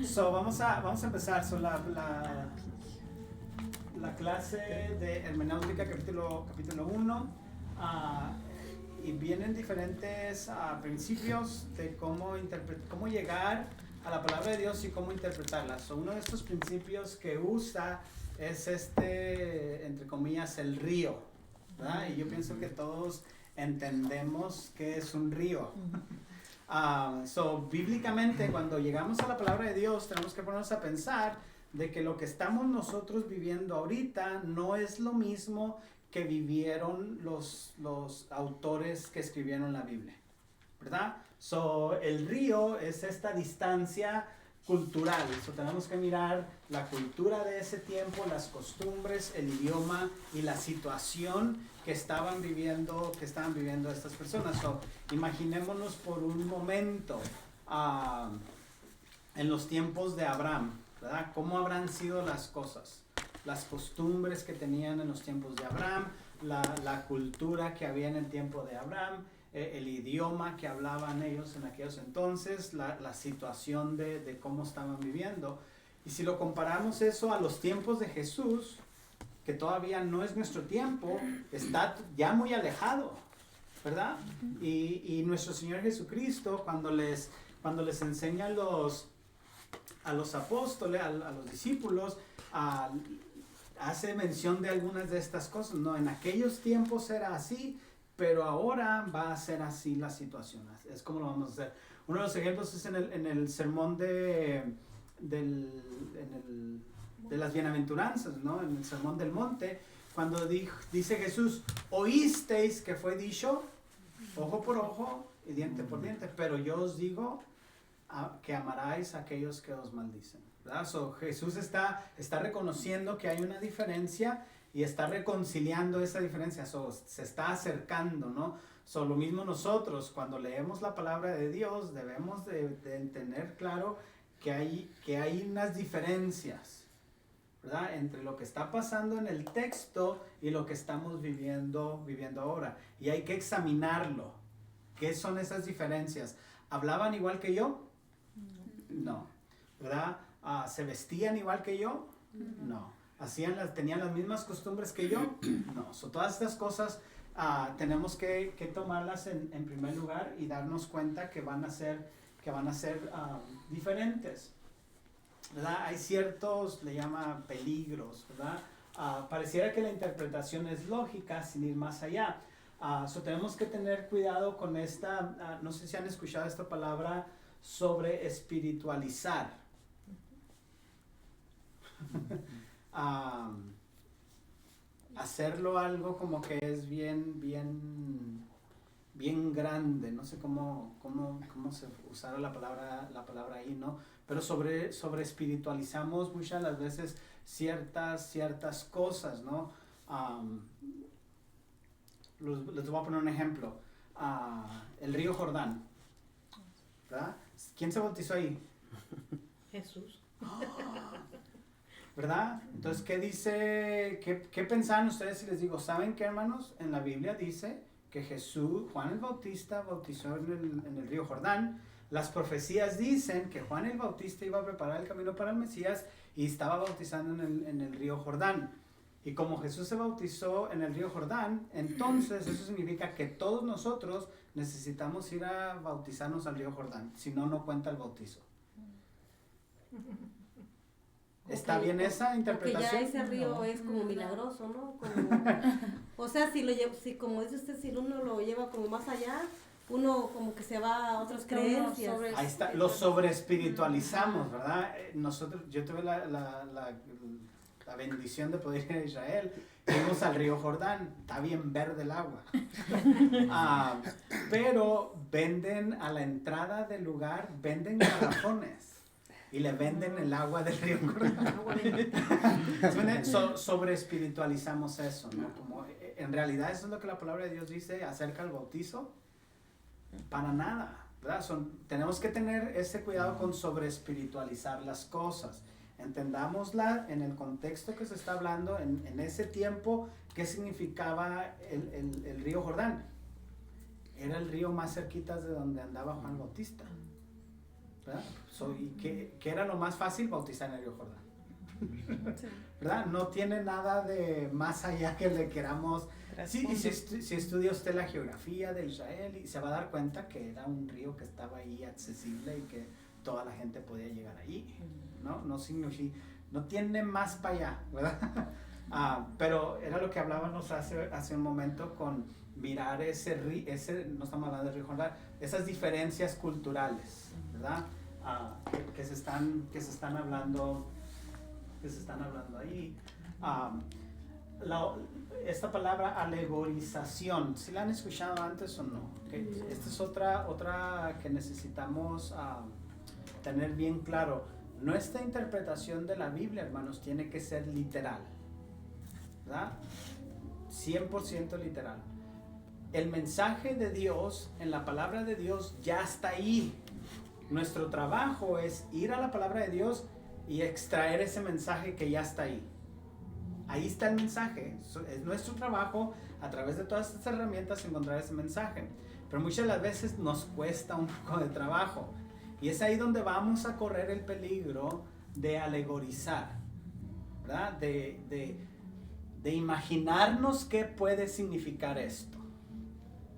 Vamos a empezar. La clase de hermenéutica capítulo 1. Y vienen diferentes principios de cómo llegar a la palabra de Dios y cómo interpretarla. Uno de estos principios que usa es entre comillas, el río, ¿verdad? Y yo pienso que todos entendemos qué es un río. Bíblicamente, cuando llegamos a la palabra de Dios, tenemos que ponernos a pensar de que lo que estamos nosotros viviendo ahorita no es lo mismo que vivieron los autores que escribieron la Biblia, ¿verdad? El río es esta distancia cultural. Tenemos que mirar la cultura de ese tiempo, las costumbres, el idioma y la situación que estaban viviendo estas personas. Imaginémonos por un momento en los tiempos de Abraham, ¿verdad? ¿Cómo habrán sido las cosas? Las costumbres que tenían en los tiempos de Abraham, la cultura que había en el tiempo de Abraham, el idioma que hablaban ellos en aquellos entonces, la situación de cómo estaban viviendo. Y si lo comparamos eso a los tiempos de Jesús, que todavía no es nuestro tiempo, está ya muy alejado, ¿verdad? Y nuestro Señor Jesucristo, cuando les enseña a los apóstoles, a los discípulos, hace mención de algunas de estas cosas, ¿no? En aquellos tiempos era así, pero ahora va a ser así la situación. Es como lo vamos a hacer. Uno de los ejemplos es en el sermón de las bienaventuranzas, ¿no? En el sermón del monte, cuando dice Jesús, oísteis que fue dicho, ojo por ojo y diente por diente, pero yo os digo que amaráis a aquellos que os maldicen, ¿verdad? Jesús está reconociendo que hay una diferencia y está reconciliando esa diferencia, se está acercando, ¿no? Lo mismo nosotros, cuando leemos la palabra de Dios, debemos de tener claro que hay unas diferencias, ¿verdad? Entre lo que está pasando en el texto y lo que estamos viviendo ahora. Y hay que examinarlo. ¿Qué son esas diferencias? ¿Hablaban igual que yo? No. ¿Verdad? ¿Se vestían igual que yo? No. ¿Tenían las mismas costumbres que yo? No. Todas estas cosas tenemos que tomarlas en primer lugar y darnos cuenta que van a ser diferentes, ¿verdad? Hay ciertos, le llama peligros, ¿verdad? Pareciera que la interpretación es lógica sin ir más allá. Tenemos que tener cuidado con esta, no sé si han escuchado esta palabra, sobre espiritualizar. Hacerlo algo como que es bien grande, no sé cómo se usara la palabra ahí, ¿no? Pero sobre espiritualizamos muchas de las veces ciertas cosas, ¿no? Les voy a poner un ejemplo. El río Jordán, ¿verdad? ¿Quién se bautizó ahí? Jesús. ¿Verdad? Entonces, ¿qué dice? ¿Qué pensaban ustedes si les digo? ¿Saben qué, hermanos? En la Biblia dice que Juan el Bautista bautizó en el río Jordán. Las profecías dicen que Juan el Bautista iba a preparar el camino para el Mesías y estaba bautizando en el río Jordán. Y como Jesús se bautizó en el río Jordán, entonces eso significa que todos nosotros necesitamos ir a bautizarnos al río Jordán, si no, no cuenta el bautizo. ¿Está bien esa interpretación? Porque ya ese río es como milagroso, ¿no? O sea, si como dice usted, si uno lo lleva como más allá, uno como que se va a otras creencias. Ahí está, lo sobreespiritualizamos, ¿verdad? Yo tuve la bendición de poder ir a Israel. Fuimos al río Jordán, está bien verde el agua. Pero venden a la entrada del lugar, venden garrafones. Y le venden el agua del río Jordán. Sobre espiritualizamos eso, ¿no? Como, en realidad eso es lo que la palabra de Dios dice acerca del bautizo. Para nada, ¿verdad? Tenemos que tener ese cuidado con sobre espiritualizar las cosas. Entendámosla en el contexto que se está hablando, en ese tiempo, ¿qué significaba el río Jordán? Era el río más cerquita de donde andaba Juan Bautista. ¿verdad? Y que era lo más fácil, bautizar en el río Jordán. Sí. ¿Verdad? No tiene nada de más allá que le queramos. Sí, y si estudia usted la geografía de Israel, y se va a dar cuenta que era un río que estaba ahí accesible y que toda la gente podía llegar ahí, ¿no? No tiene más para allá, ¿verdad? Pero era lo que hablábamos hace un momento con mirar no estamos hablando de río Jordán, esas diferencias culturales, ¿verdad? Que se están hablando ahí. Esta palabra alegorización, ¿sí la han escuchado antes o no? Okay. Esta es otra que necesitamos tener bien claro. Nuestra interpretación de la Biblia, hermanos, tiene que ser literal, ¿verdad? 100% literal. El mensaje de Dios, en la palabra de Dios, ya está ahí. Nuestro trabajo es ir a la palabra de Dios y extraer ese mensaje que ya está ahí. Ahí está el mensaje. Es nuestro trabajo, a través de todas estas herramientas, encontrar ese mensaje. Pero muchas de las veces nos cuesta un poco de trabajo. Y es ahí donde vamos a correr el peligro de alegorizar, ¿verdad? De imaginarnos qué puede significar esto.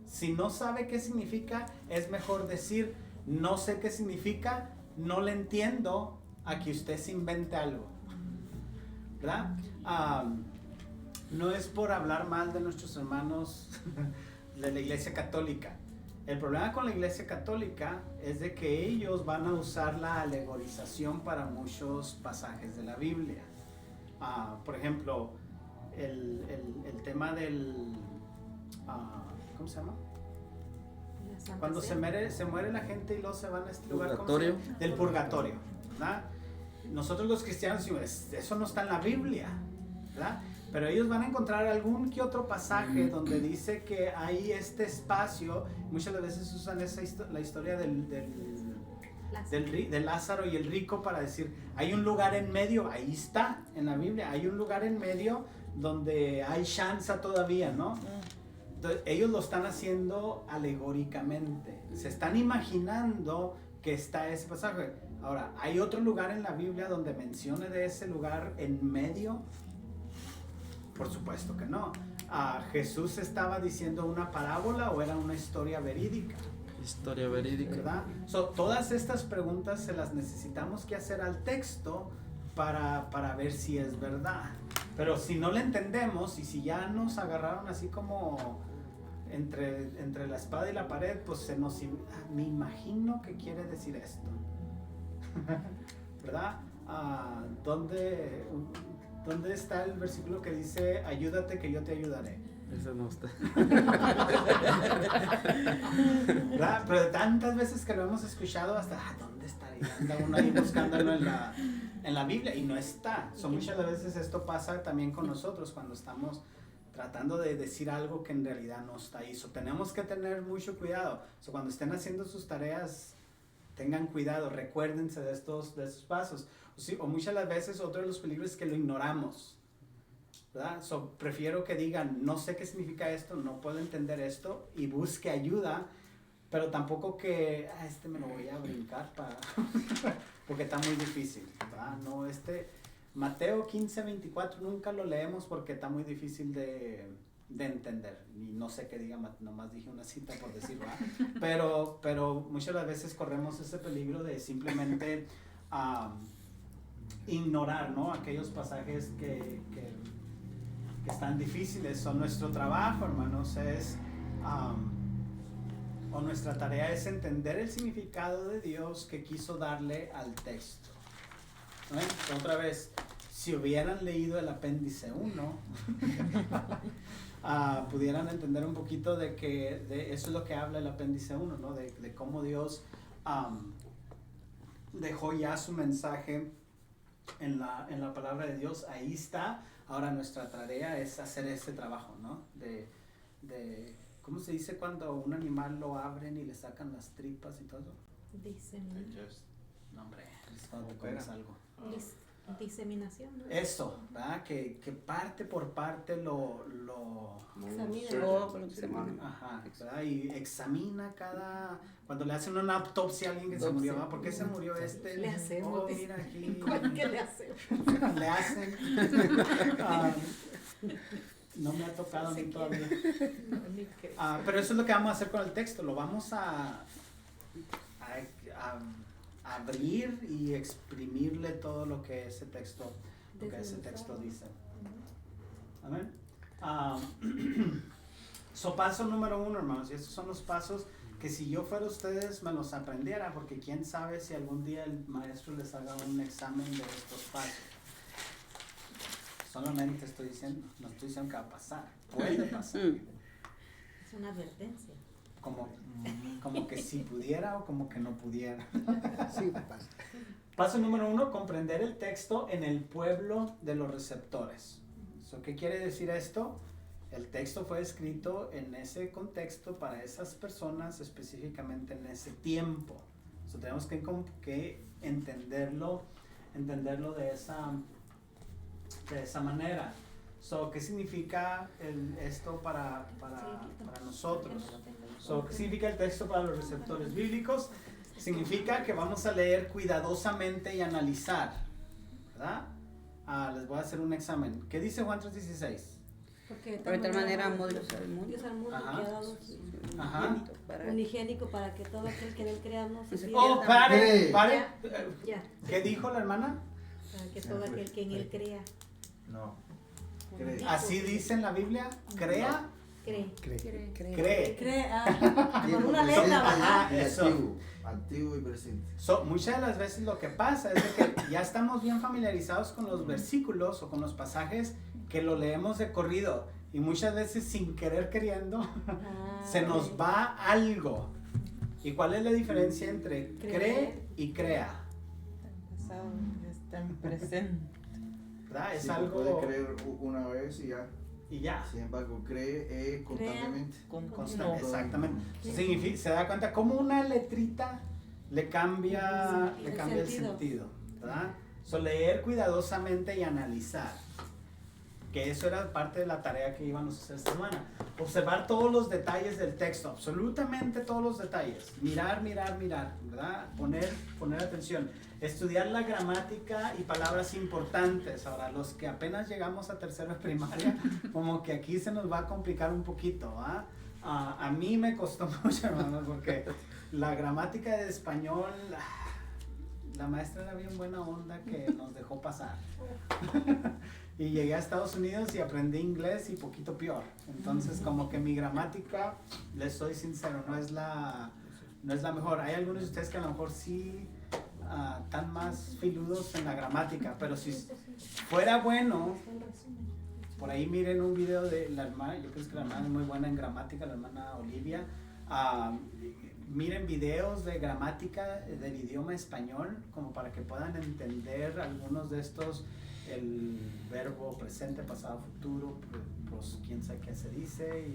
Si no sabe qué significa, es mejor decir, no sé qué significa, no le entiendo, a que usted se invente algo, ¿verdad? No es por hablar mal de nuestros hermanos de la Iglesia Católica. El problema con la Iglesia Católica es de que ellos van a usar la alegorización para muchos pasajes de la Biblia. Por ejemplo, el tema del... ¿cómo se llama? Cuando se muere la gente y luego se van a este lugar del purgatorio, ¿verdad? Nosotros los cristianos decimos, eso no está en la Biblia, ¿verdad? Pero ellos van a encontrar algún que otro pasaje donde dice que hay este espacio. Muchas veces usan la historia de Lázaro y el rico para decir, hay un lugar en medio, ahí está en la Biblia, hay un lugar en medio donde hay chance todavía, ¿no? Entonces, ellos lo están haciendo alegóricamente, se están imaginando que está ese pasaje. Ahora, ¿hay otro lugar en la Biblia donde mencione de ese lugar en medio? Por supuesto que no. ¿Jesús estaba diciendo una parábola o era una historia verídica? Historia verídica. ¿Verdad? Todas estas preguntas se las necesitamos que hacer al texto para ver si es verdad. Pero si no le entendemos y si ya nos agarraron así como entre la espada y la pared, pues me imagino que quiere decir esto. ¿Verdad? ¿Dónde está el versículo que dice, ayúdate que yo te ayudaré? Eso no está. ¿Verdad? Pero tantas veces que lo hemos escuchado hasta, ¿dónde está? Y anda uno ahí buscándolo en la Biblia y no está. Muchas veces esto pasa también con nosotros cuando estamos tratando de decir algo que en realidad no está ahí. Tenemos que tener mucho cuidado. Cuando estén haciendo sus tareas, tengan cuidado, recuérdense de estos pasos. O muchas las veces otro de los peligros es que lo ignoramos, ¿verdad? Prefiero que digan, no sé qué significa esto, no puedo entender esto, y busque ayuda, pero tampoco que, me lo voy a brincar porque está muy difícil, ¿verdad? No, Mateo 15:24 nunca lo leemos porque está muy difícil de entender, y no sé qué diga, nomás dije una cita por decirlo, pero muchas las veces corremos ese peligro de simplemente ignorar, ¿no? Aquellos pasajes que están difíciles. Nuestro trabajo, hermanos, o nuestra tarea es entender el significado de Dios que quiso darle al texto, ¿no? Otra vez, si hubieran leído el apéndice 1 pudieran entender un poquito de eso es lo que habla el apéndice 1, ¿no? De cómo Dios dejó ya su mensaje en la palabra de Dios. Ahí está. Ahora nuestra tarea es hacer ese trabajo, ¿no? ¿Cómo se dice cuando un animal lo abren y le sacan las tripas y todo? Dicen. No, hombre, es cuando te comes algo. Diseminación, ¿no? Eso, ¿verdad? Que parte por parte lo Examina. ajá, ¿verdad? Y examina cuando le hacen una autopsia a alguien que se murió, ¿verdad? ¿Por qué se murió este? Le hacemos, Oh, mira aquí. ¿Qué le hacemos? Le hacen. No me ha tocado a mí todavía. No, ni qué. Pero eso es lo que vamos a hacer con el texto. Lo vamos a abrir y exprimirle todo lo que ese texto dice. Amén. Paso número 1, hermanos, y estos son los pasos que si yo fuera ustedes me los aprendiera, porque quién sabe si algún día el maestro les haga un examen de estos pasos. Solamente estoy diciendo, no estoy diciendo que va a pasar, puede pasar. Es una advertencia. Como que si pudiera o como que no pudiera. Sí, pasa. Paso número 1, comprender el texto en el pueblo de los receptores. ¿Qué quiere decir esto? El texto fue escrito en ese contexto para esas personas, específicamente en ese tiempo. Tenemos que entenderlo de esa manera. ¿Qué significa esto para nosotros? ¿Qué significa el texto para los receptores bíblicos? Significa que vamos a leer cuidadosamente y analizar, ¿verdad? Les voy a hacer un examen. ¿Qué dice Juan 3:16? Porque De tal manera amó Dios al mundo. Dios al mundo Ajá. que ha dado Ajá. unigénico para que todo aquel que en él crea no se pierda. Oh, pare. Ya, ¿Qué dijo la hermana? para que todo aquel que en él crea. No. Cree. Así dice en la Biblia, crea, Cree. cree. Con una letra baja. Ajá, eso. Antiguo y presente. Muchas de las veces lo que pasa es de que ya estamos bien familiarizados con los versículos o con los pasajes que lo leemos de corrido y muchas veces sin querer queriendo se nos va algo. ¿Y cuál es la diferencia entre cree y crea? Pasado está en presente. ¿Verdad? Es Sí, algo puede creer una vez y ya. y ya. Sin embargo, cree constantemente. Constante, exactamente. Se da cuenta cómo una letrita le cambia el sentido, ¿verdad? Leer cuidadosamente y analizar. Que eso era parte de la tarea que íbamos a hacer esta semana. Observar todos los detalles del texto, absolutamente todos los detalles. Mirar, ¿verdad? Poner atención. Estudiar la gramática y palabras importantes. Ahora, los que apenas llegamos a tercero de primaria, como que aquí se nos va a complicar un poquito, ¿ah? A mí me costó mucho, hermanos, porque la gramática de español, la maestra era bien buena onda que nos dejó pasar. Y llegué a Estados Unidos y aprendí inglés y poquito peor. Entonces, como que mi gramática, les soy sincero, no es la mejor. Hay algunos de ustedes que a lo mejor sí están más filudos en la gramática, pero si fuera bueno, por ahí miren un video de la hermana, yo creo que la hermana es muy buena en gramática, la hermana Olivia. Miren videos de gramática del idioma español, como para que puedan entender algunos de estos, el verbo presente, pasado, futuro, pues quién sabe qué se dice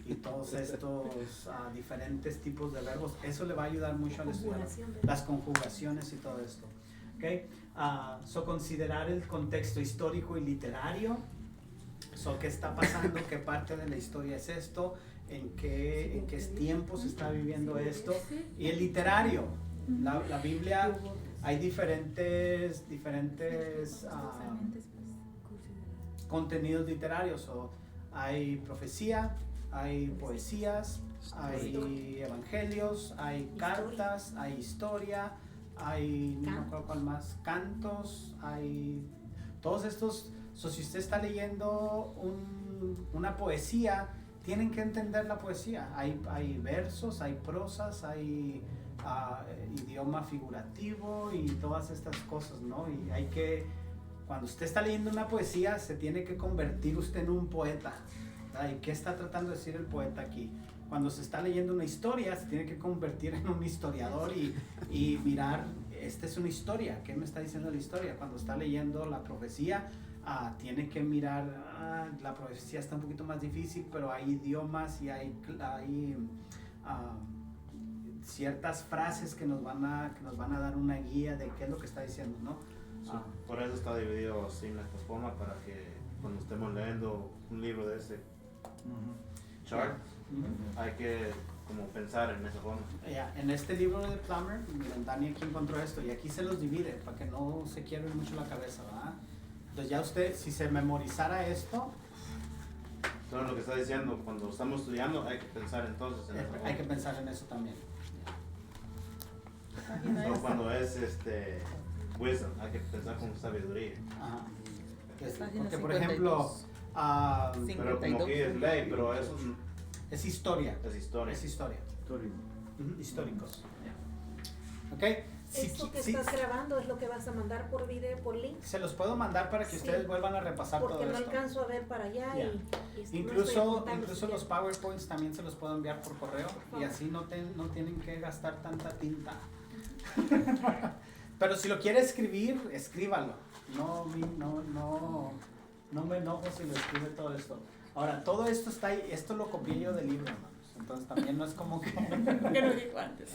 y todos estos diferentes tipos de verbos. Eso le va a ayudar mucho al estudiar las conjugaciones y todo esto. ¿Okay? Considerar el contexto histórico y literario. ¿Qué está pasando? ¿Qué parte de la historia es esto? ¿En qué tiempo se está viviendo esto? Y el literario. La Biblia, hay diferentes contenidos literarios. Hay profecía, hay poesías, hay evangelios, hay cartas, hay historia, hay, no me acuerdo cuál más, cantos, hay todos estos. Si usted está leyendo una poesía, tienen que entender la poesía. Hay versos, hay prosas, hay idioma figurativo y todas estas cosas, ¿no? Y cuando usted está leyendo una poesía, se tiene que convertir usted en un poeta, ¿verdad? ¿Y qué está tratando de decir el poeta aquí? Cuando se está leyendo una historia, se tiene que convertir en un historiador y mirar, esta es una historia, ¿qué me está diciendo la historia? Cuando está leyendo la profecía, tiene que mirar, la profecía está un poquito más difícil, pero hay idiomas y hay ciertas frases que nos van a dar una guía de qué es lo que está diciendo, ¿no? Sí, por eso está dividido así en esta forma, para que cuando estemos leyendo un libro de ese chart, hay que como pensar en esa forma. Ya, en este libro de Plummer, miren, Dani aquí encontró esto y aquí se los divide para que no se quiebre mucho la cabeza, ¿verdad? Entonces ya usted, si se memorizara esto, Entonces lo que está diciendo, cuando estamos estudiando hay que pensar entonces en esa forma. hay que pensar en eso también. So, cuando es wisdom, hay que pensar con sabiduría. Ajá. Página Porque, por 52. ejemplo, Pero como aquí es ley, pero eso es historia. es historia. Es historia. Histórico. Históricos. ¿Ok? Esto que Si- estás grabando es lo que vas a mandar por video, por link, se los puedo mandar para que Sí. ustedes vuelvan a repasar porque todo no esto. alcanzo a ver para allá Ya. y no estoy Incluso apuntando los siquiera. PowerPoints también se los puedo enviar por correo y así no tienen que gastar tanta tinta. Pero si lo quiere escribir, escríbalo. No me enojo si lo escribe todo esto. Ahora, todo esto está ahí, esto lo copié yo del libro, hermanos. Entonces también no es como que... ¿Qué lo dijo antes?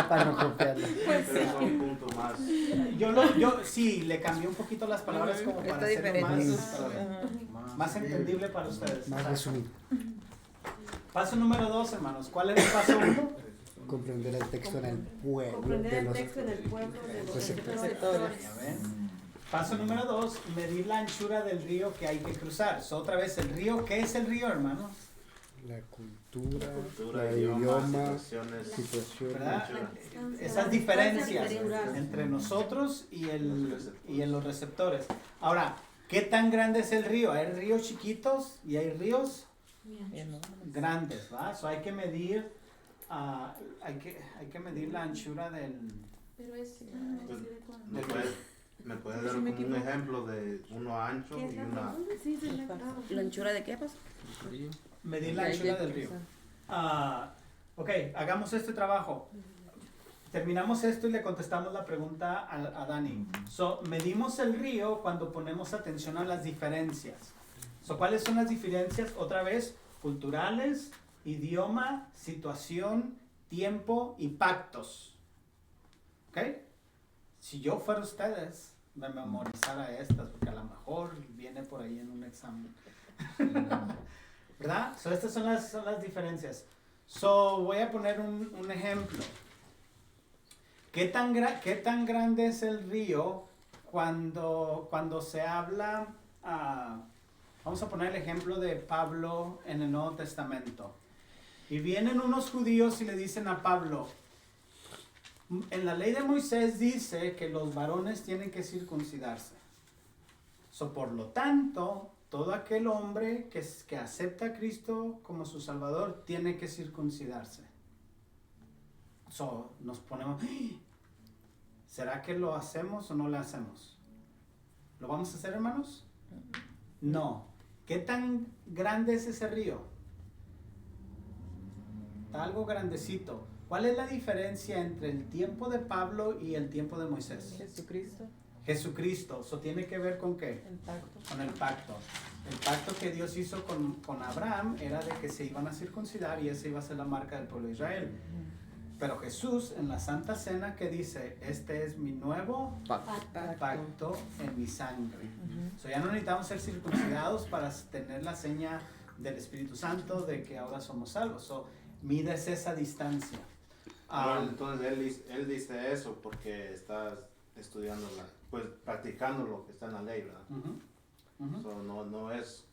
Para no copiarlo. Pero son puntos más. Yo sí, le cambié un poquito las palabras como para Está hacerlo diferente. más entendible para ustedes. Más resumido. Paso número 2, hermanos. ¿Cuál es el paso 1? Comprender el texto en el pueblo Comprender de el los texto en el pueblo de los receptores. receptores. Ya ven. Paso número 2, medir la anchura del río que hay que cruzar. So, otra vez, el río, ¿qué es el río, hermanos? La cultura, Cultura, el idioma, idioma, situaciones. situación. ¿Verdad? Anchura. Esas diferencias Diferencias. entre nosotros y en los receptores. Ahora, ¿qué tan grande es el río? Hay ríos chiquitos y hay ríos Bien, ¿no? grandes, ¿va? So, hay que medir, hay que medir la anchura del... Pero es. Pues, ¿me puedes dar como un ejemplo de uno ancho ¿Qué es y la una... pregunta? Sí, sí, la ¿La anchura de qué pasa? Medir la anchura del río. Ok, hagamos este trabajo. Terminamos esto y le contestamos la pregunta a Dani. So, medimos el río cuando ponemos atención a las diferencias. So, ¿cuáles son las diferencias? Otra vez, culturales, idioma, situación, tiempo y pactos. ¿Ok? Si yo fuera ustedes, me memorizara estas, porque a lo mejor viene por ahí en un examen. ¿Verdad? So, estas son las diferencias. So, voy a poner un ejemplo. ¿Qué tan grande es el río cuando se habla? Vamos a poner el ejemplo de Pablo en el Nuevo Testamento. Y vienen unos judíos y le dicen a Pablo, en la ley de Moisés dice que los varones tienen que circuncidarse. So, por lo tanto, todo aquel hombre que acepta a Cristo como su Salvador tiene que circuncidarse. So, nos ponemos, ¿será que lo hacemos o no lo hacemos? ¿Lo vamos a hacer, hermanos? No. ¿Qué tan grande es ese río? Está algo grandecito. ¿Cuál es la diferencia entre el tiempo de Pablo y el tiempo de Moisés? Jesucristo, Jesucristo. ¿Eso tiene que ver con qué? el pacto. Con el pacto. El pacto que Dios hizo con Abraham era de que se iban a circuncidar y esa iba a ser la marca del pueblo de Israel. Pero Jesús en la Santa Cena que dice, este es mi nuevo pacto en mi sangre. So, ya no necesitamos ser circuncidados para tener la seña del Espíritu Santo de que ahora somos salvos. So, mides esa distancia. Entonces él dice eso porque estás estudiando, pues practicando lo que está en la ley, ¿verdad? So, no es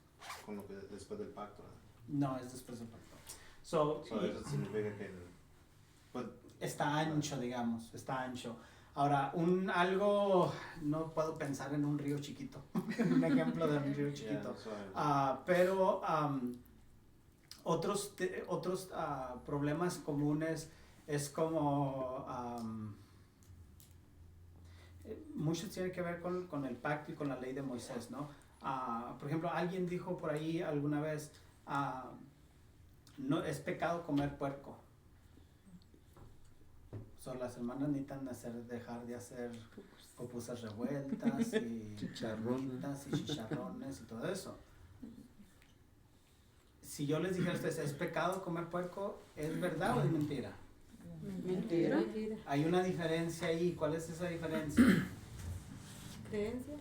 con lo que después del pacto, ¿verdad? No, es después del pacto. So, Eso significa que pues, está ancho, digamos, está ancho. Ahora, algo, no puedo pensar en un río chiquito, un ejemplo de un río chiquito. Pero otros problemas comunes es como, mucho tiene que ver con el pacto y con la ley de Moisés, ¿no? Por ejemplo, alguien dijo por ahí alguna vez, no es pecado comer puerco. So, las hermanas necesitan dejar de hacer pupusas revueltas y Chicharrones. carnitas y chicharrones y todo eso. si yo les dijera a ustedes, ¿es pecado comer puerco? ¿Es verdad o es mentira? Mentira. Hay una diferencia ahí. ¿Cuál es esa diferencia? Creencia.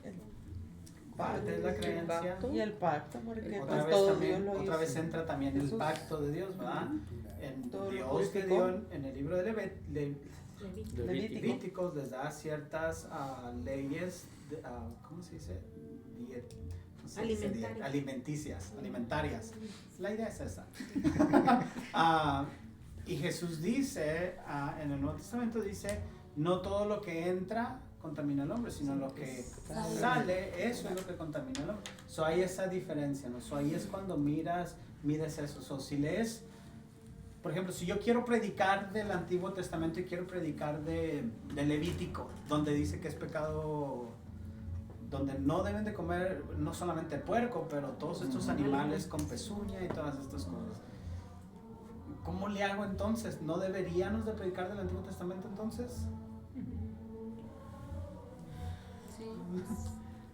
Parte de la creencia. Y el pacto, porque Otra pues vez, todo también, Dios lo otra hizo. vez entra también el Jesús. pacto de Dios, ¿verdad? En Todo lo Dios que purificó. dio en el libro de Levítico. Levíticos les da ciertas leyes, ¿cómo se dice? No sé, alimentarias. La idea es esa. Y Jesús dice, en el Nuevo Testamento dice, no todo lo que entra contamina al hombre, sino lo que sale, eso es lo que contamina al hombre. So, hay esa diferencia, ¿no? So, ahí es cuando mides eso. So, si lees, por ejemplo, si yo quiero predicar del Antiguo Testamento y quiero predicar de Levítico, donde dice que es pecado, donde no deben de comer no solamente puerco, pero todos estos animales con pezuña y todas estas cosas. ¿Cómo le hago entonces? ¿No deberíamos de predicar del Antiguo Testamento entonces?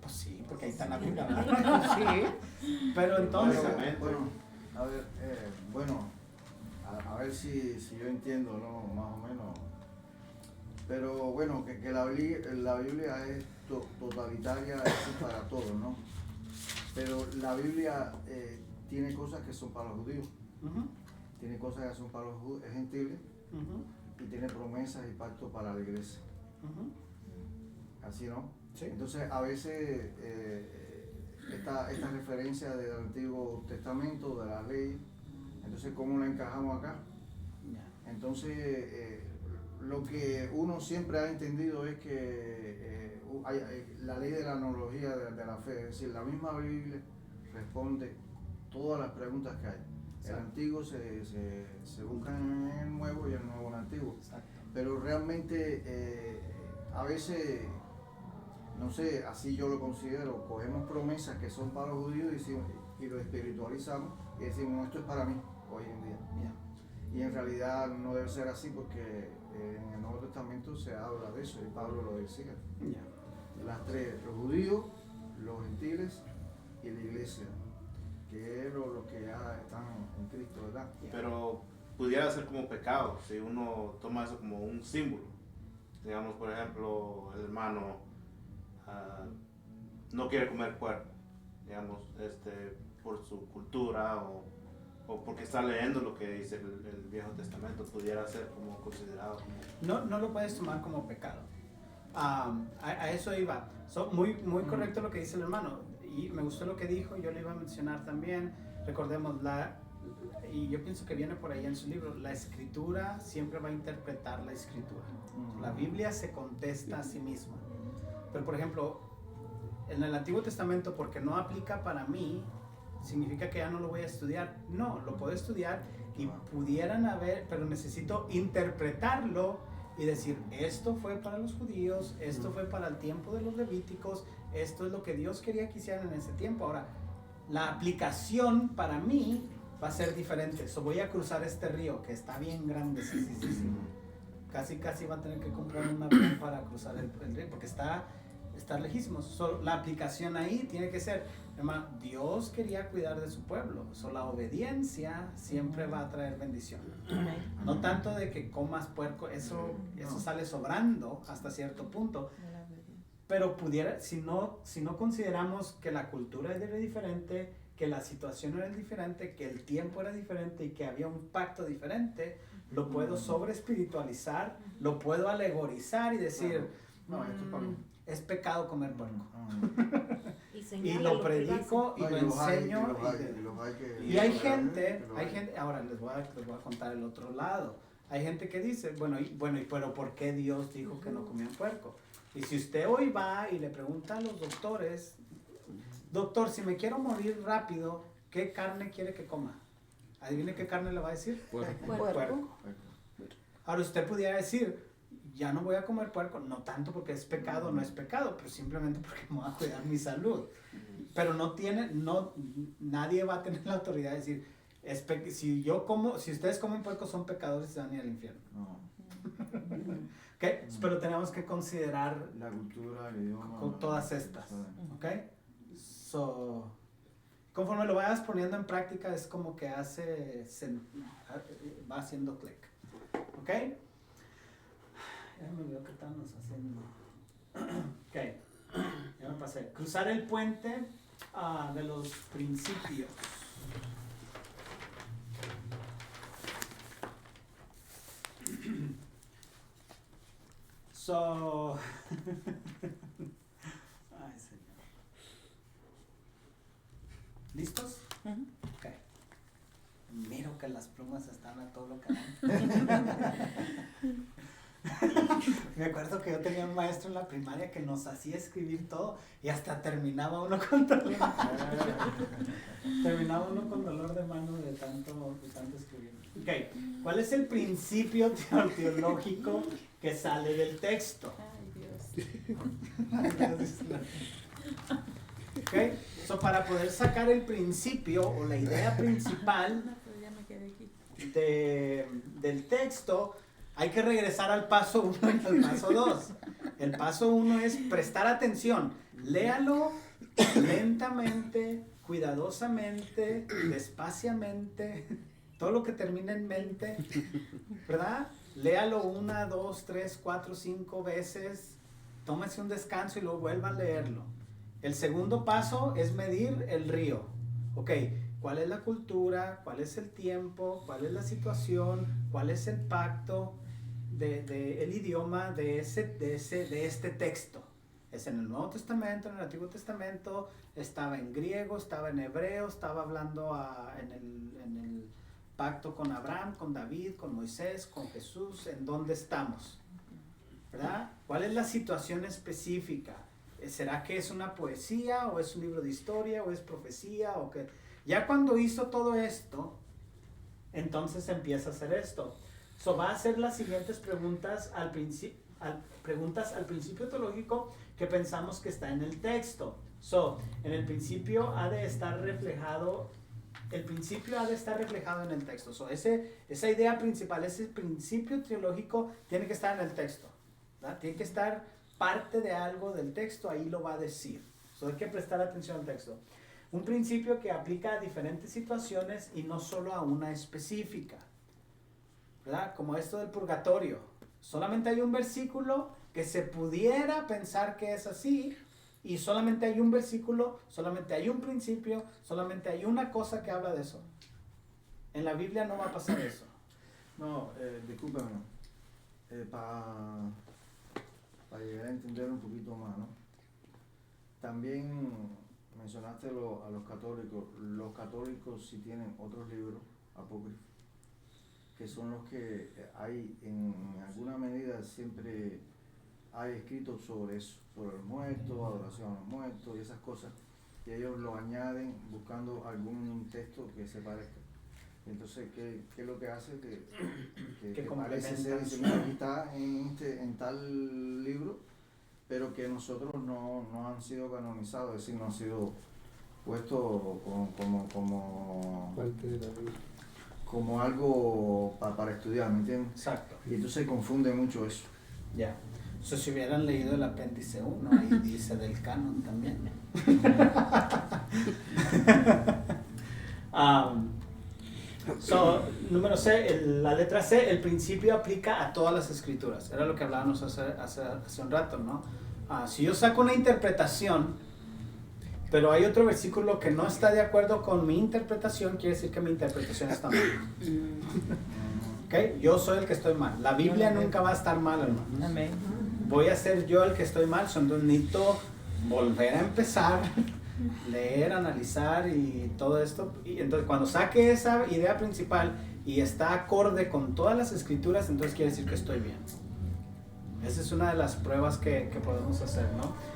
Pues sí, porque ahí está en la Biblia, ¿verdad? Sí. Pero entonces... Bueno, a ver, a ver si yo entiendo, ¿no? Más o menos. Pero bueno, que la Biblia es totalitaria es para todos, ¿no? Pero la Biblia tiene cosas que son para los judíos, tiene cosas que son para los gentiles, y tiene promesas y pactos para la iglesia. Así, ¿no? Sí. Entonces, a veces esta referencia del Antiguo Testamento, de la ley, entonces, ¿cómo la encajamos acá? Entonces, lo que uno siempre ha entendido es que hay la ley de la analogía de la fe, es decir, la misma Biblia responde todas las preguntas que hay. El antiguo se busca en el nuevo y el nuevo en el antiguo. Exacto. Pero realmente a veces, no sé, así yo lo considero, cogemos promesas que son para los judíos y lo espiritualizamos y decimos, esto es para mí hoy en día. Y en realidad no debe ser así porque en el Nuevo Testamento se habla de eso y Pablo lo decía. Las tres, los judíos, los gentiles y la iglesia, que es lo que ya están en Cristo, ¿verdad? Pero pudiera ser como pecado si uno toma eso como un símbolo. Digamos, por ejemplo, el hermano no quiere comer puerco, digamos, por su cultura o porque está leyendo lo que dice el Viejo Testamento, pudiera ser como considerado como... No lo puedes tomar como pecado. A eso iba. Muy correcto lo que dice el hermano. Y me gustó lo que dijo, yo le iba a mencionar también. Recordemos, y yo pienso que viene por ahí en su libro, la escritura siempre va a interpretar la escritura. La Biblia se contesta a sí misma. Pero por ejemplo, en el Antiguo Testamento, porque no aplica para mí, significa que ya no lo voy a estudiar. No, lo puedo estudiar y pudieran haber, pero necesito interpretarlo y decir, esto fue para los judíos, esto fue para el tiempo de los levíticos, esto es lo que Dios quería que hicieran en ese tiempo. Ahora, la aplicación para mí va a ser diferente. Voy a cruzar este río que está bien grande, sí. Casi va a tener que comprar un avión para cruzar el río porque está lejísimos. La aplicación ahí tiene que ser, hermano, Dios quería cuidar de su pueblo. La obediencia siempre va a traer bendición. No tanto de que comas puerco, eso sale sobrando hasta cierto punto. Pero si no consideramos que la cultura era diferente, que la situación era diferente, que el tiempo era diferente y que había un pacto diferente, lo puedo sobre espiritualizar, lo puedo alegorizar y decir, no, esto es para mí. Es pecado comer puerco. Y lo lo predico y lo enseño. Y hay gente, ahora les voy a contar el otro lado. Hay gente que dice, pero ¿por qué Dios dijo que no comían puerco? Y si usted hoy va y le pregunta a los doctores, doctor, si me quiero morir rápido, ¿qué carne quiere que coma? Adivine qué carne le va a decir. Puerco. Ahora usted pudiera decir, ya no voy a comer puerco, no tanto porque es pecado, no es pecado, pero simplemente porque me voy a cuidar mi salud. Pero nadie va a tener la autoridad de decir, si ustedes comen puerco son pecadores y se van a ir al infierno. ¿Okay? Pero tenemos que considerar la cultura, el idioma, con todas estas. ¿Okay? conforme lo vayas poniendo en práctica es como que va haciendo clic. ¿Ok? Ya me olvidó que estábamos haciendo. Ok, ya me pasé. Cruzar el puente de los principios. So, ay, señor. ¿Listos? Ok. Miro que las plumas están a todo lo que dan. Me acuerdo que yo tenía un maestro en la primaria que nos hacía escribir todo y hasta terminaba uno con dolor. Terminaba uno con dolor de mano de tanto escribir. Ok, ¿cuál es el principio teológico que sale del texto? Ay, Dios. Ok, so para poder sacar el principio o la idea principal No, pero ya me quedé aquí. del texto, hay que regresar al paso 1 y al paso 2. El paso 1 es prestar atención. Léalo lentamente, cuidadosamente, despaciamente, todo lo que termina en mente, ¿verdad? Léalo 1, 2, 3, 4, 5 veces, tómese un descanso y luego vuelva a leerlo. El segundo paso es medir el río. Ok, ¿cuál es la cultura? ¿Cuál es el tiempo? ¿Cuál es la situación? ¿Cuál es el pacto el idioma de este texto? Es en el Nuevo Testamento, en el Antiguo Testamento, estaba en griego, estaba en hebreo, estaba hablando en el pacto con Abraham, con David, con Moisés, con Jesús, ¿en dónde estamos? ¿Verdad? ¿Cuál es la situación específica? ¿Será que es una poesía o es un libro de historia o es profecía o qué? Ya cuando hizo todo esto, entonces empieza a hacer esto. So, va a hacer las siguientes preguntas al principio teológico que pensamos que está en el texto. So, en el principio ha de estar reflejado, el principio ha de estar reflejado en el texto. So, esa idea principal, ese principio teológico tiene que estar en el texto, ¿verdad? Tiene que estar parte de algo del texto, ahí lo va a decir. So, hay que prestar atención al texto. Un principio que aplica a diferentes situaciones y no solo a una específica, ¿verdad? Como esto del purgatorio. Solamente hay un versículo que se pudiera pensar que es así, y solamente hay un versículo, solamente hay un principio, solamente hay una cosa que habla de eso. En la Biblia no va a pasar eso. No, discúlpame. Para llegar a entender un poquito más, ¿no? También mencionaste a los católicos. Los católicos sí tienen otros libros apócrifos, que son los que hay en alguna medida siempre hay escritos sobre eso, sobre los muertos, adoración a los muertos y esas cosas, y ellos lo añaden buscando algún texto que se parezca. Entonces, ¿qué es lo que hace? Que parece ser, dice, mira, aquí está en tal libro, pero que nosotros no han sido canonizados, es decir, no han sido puestos como Parte de la Biblia. como algo para estudiar, ¿me entiendes? Exacto. Y entonces confunde mucho eso. Ya. So, si hubieran leído el apéndice 1, ahí dice del canon también. Número C, la letra C, el principio aplica a todas las escrituras. Era lo que hablábamos hace un rato, ¿no? Si yo saco una interpretación, pero hay otro versículo que no está de acuerdo con mi interpretación, quiere decir que mi interpretación está mal. ¿Okay? Yo soy el que estoy mal. La Biblia nunca va a estar mal, hermano. Amén. Voy a ser yo el que estoy mal, entonces necesito volver a empezar, leer, analizar y todo esto. Y entonces cuando saque esa idea principal y está acorde con todas las escrituras, entonces quiere decir que estoy bien. Esa es una de las pruebas que podemos hacer, ¿no?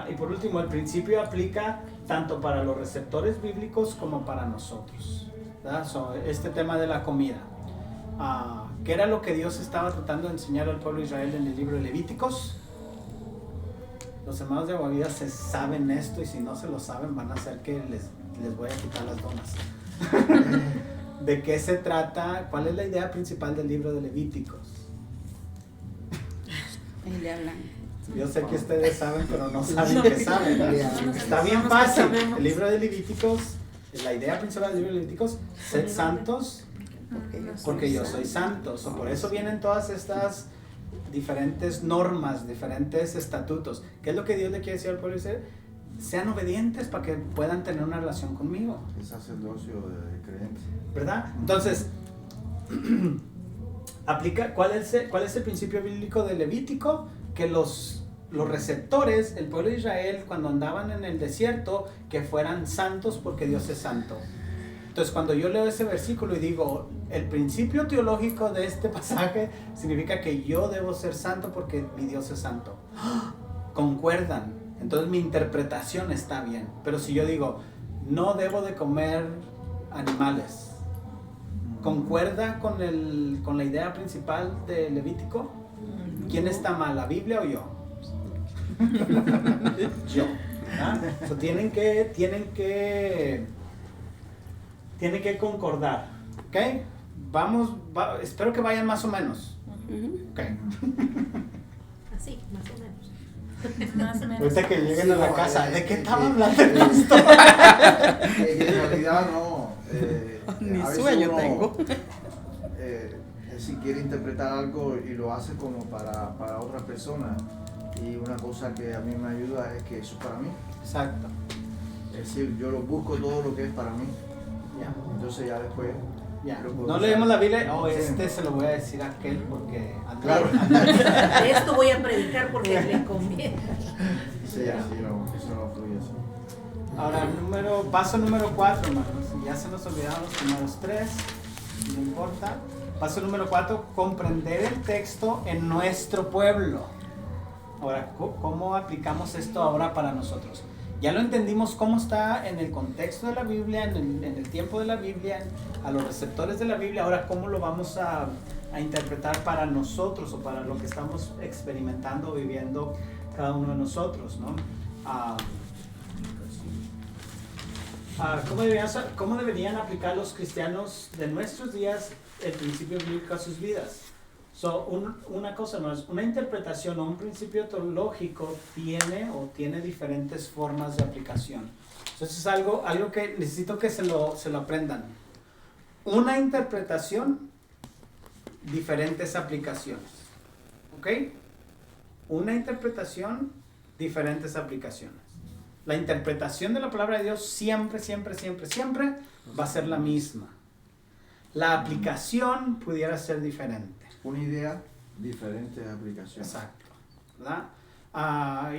Y por último, el principio aplica tanto para los receptores bíblicos como para nosotros, ¿verdad? Este tema de la comida. ¿Qué era lo que Dios estaba tratando de enseñar al pueblo de Israel en el libro de Levíticos? Los hermanos de Aguavidas se saben esto, y si no se lo saben van a hacer que les voy a quitar las donas. ¿De qué se trata? ¿Cuál es la idea principal del libro de Levíticos? Y le hablan. Yo sé que ustedes saben, pero no saben que saben. Está bien fácil. El libro de Levíticos la idea principal del libro de Levíticos, sed santos porque yo soy santo. So, por eso vienen todas estas diferentes normas, diferentes estatutos. ¿Qué es lo que Dios le quiere decir al pueblo? Sean obedientes para que puedan tener una relación conmigo. El sacerdocio de creencia. ¿Verdad? Entonces, ¿cuál es el principio bíblico de Levítico? Que los receptores, el pueblo de Israel, cuando andaban en el desierto, que fueran santos porque Dios es santo. Entonces, cuando yo leo ese versículo y digo, el principio teológico de este pasaje significa que yo debo ser santo porque mi Dios es santo. Concuerdan. Entonces, mi interpretación está bien. Pero si yo digo, no debo de comer animales, ¿concuerda con la idea principal de Levítico? ¿Quién está mal, la Biblia o yo? Yo. So, tienen que concordar, ¿ok? Espero que vayan más o menos. Okay. Así, más o menos. Más o menos. Ahorita que lleguen a la casa, ¿de qué estaba hablando en esto? realidad no. Ni a veces sueño uno, tengo. Si quiere interpretar algo y lo hace como para otras personas. Y una cosa que a mí me ayuda es que eso es para mí. Exacto. Es decir, yo lo busco todo lo que es para mí. Ya. Entonces ya después. Ya. lo puedo No usar. leemos la Biblia, Sí. se lo voy a decir a aquel porque Claro. De esto voy a predicar porque le conviene. Sí, no, eso no fluye así. Ahora, paso número 4, hermanos. Ya se nos olvidaron los primeros 3, no importa. Paso número 4, comprender el texto en nuestro pueblo. Ahora, ¿cómo aplicamos esto ahora para nosotros? Ya lo entendimos cómo está en el contexto de la Biblia, en el tiempo de la Biblia, a los receptores de la Biblia. Ahora, ¿cómo lo vamos a interpretar para nosotros o para lo que estamos experimentando, viviendo cada uno de nosotros, ¿no? ¿Cómo deberían aplicar los cristianos de nuestros días el principio bíblico a sus vidas? Una cosa más, una interpretación o un principio teológico tiene diferentes formas de aplicación. Entonces es algo que necesito que se lo aprendan. Una interpretación, diferentes aplicaciones. ¿Ok? Una interpretación, diferentes aplicaciones. La interpretación de la palabra de Dios siempre va a ser la misma. La aplicación pudiera ser diferente. Una idea, diferentes aplicaciones. Exacto. ¿Verdad?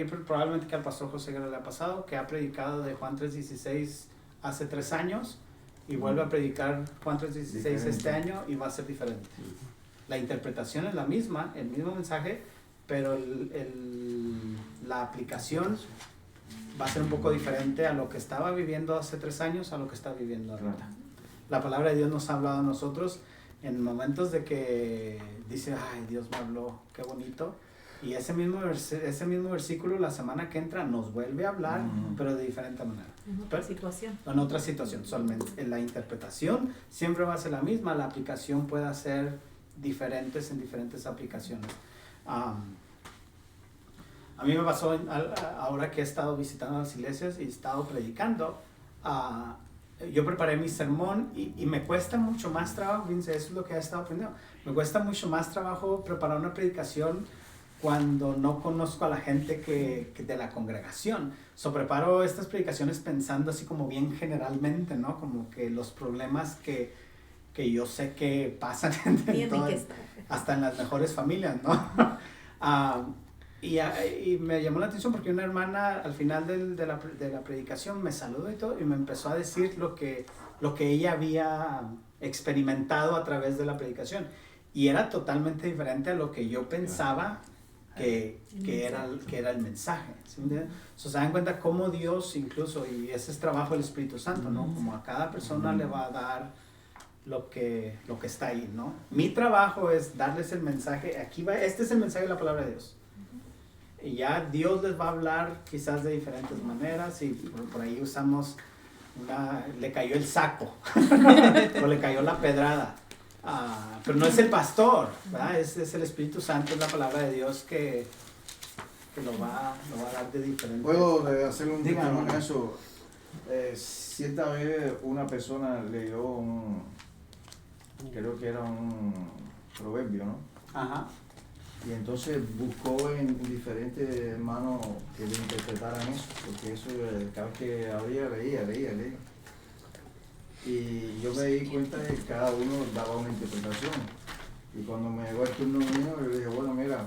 Y probablemente que al pastor José Guerra le ha pasado, que ha predicado de Juan 3:16 hace 3 años y vuelve a predicar Juan 3:16 este año y va a ser diferente. La interpretación es la misma, el mismo mensaje, pero la aplicación va a ser un poco diferente a lo que estaba viviendo hace 3 años a lo que está viviendo ahorita. Claro. La palabra de Dios nos ha hablado a nosotros en momentos de que dice, ay, Dios me habló, qué bonito. Y ese mismo versículo la semana que entra nos vuelve a hablar, pero de diferente manera. En otra situación. En otra situación, solamente. La interpretación siempre va a ser la misma, la aplicación puede ser diferentes en diferentes aplicaciones. A mí me pasó ahora que he estado visitando las iglesias y he estado predicando, yo preparé mi sermón y me cuesta mucho más trabajo, fíjense, eso es lo que he estado aprendiendo, me cuesta mucho más trabajo preparar una predicación cuando no conozco a la gente que de la congregación. Preparo estas predicaciones pensando así como bien generalmente, ¿no? Como que los problemas que yo sé que pasan hasta en las mejores familias, ¿no? Y me llamó la atención porque una hermana al final de la predicación me saludó y todo y me empezó a decir lo que ella había experimentado a través de la predicación y era totalmente diferente a lo que yo pensaba que era el mensaje. ¿Sí? Se dan cuenta cómo Dios incluso, y ese es trabajo del Espíritu Santo, ¿no? Como a cada persona le va a dar lo que está ahí, ¿no? Mi trabajo es darles el mensaje, este es el mensaje de la palabra de Dios. Y ya Dios les va a hablar quizás de diferentes maneras y por ahí usamos le cayó el saco o le cayó la pedrada. Pero no es el pastor, ¿verdad? Es el Espíritu Santo, es la palabra de Dios que lo va a dar de diferente. Puedo hacer un Dígame. testimonio en eso. Cierta vez una persona leyó creo que era un proverbio, ¿no? Ajá. Y entonces buscó en diferentes hermanos que le interpretaran eso, porque eso cada vez que abría, leía. Y yo me di cuenta de que cada uno daba una interpretación. Y cuando me llegó el turno mío, yo le dije, bueno, mira,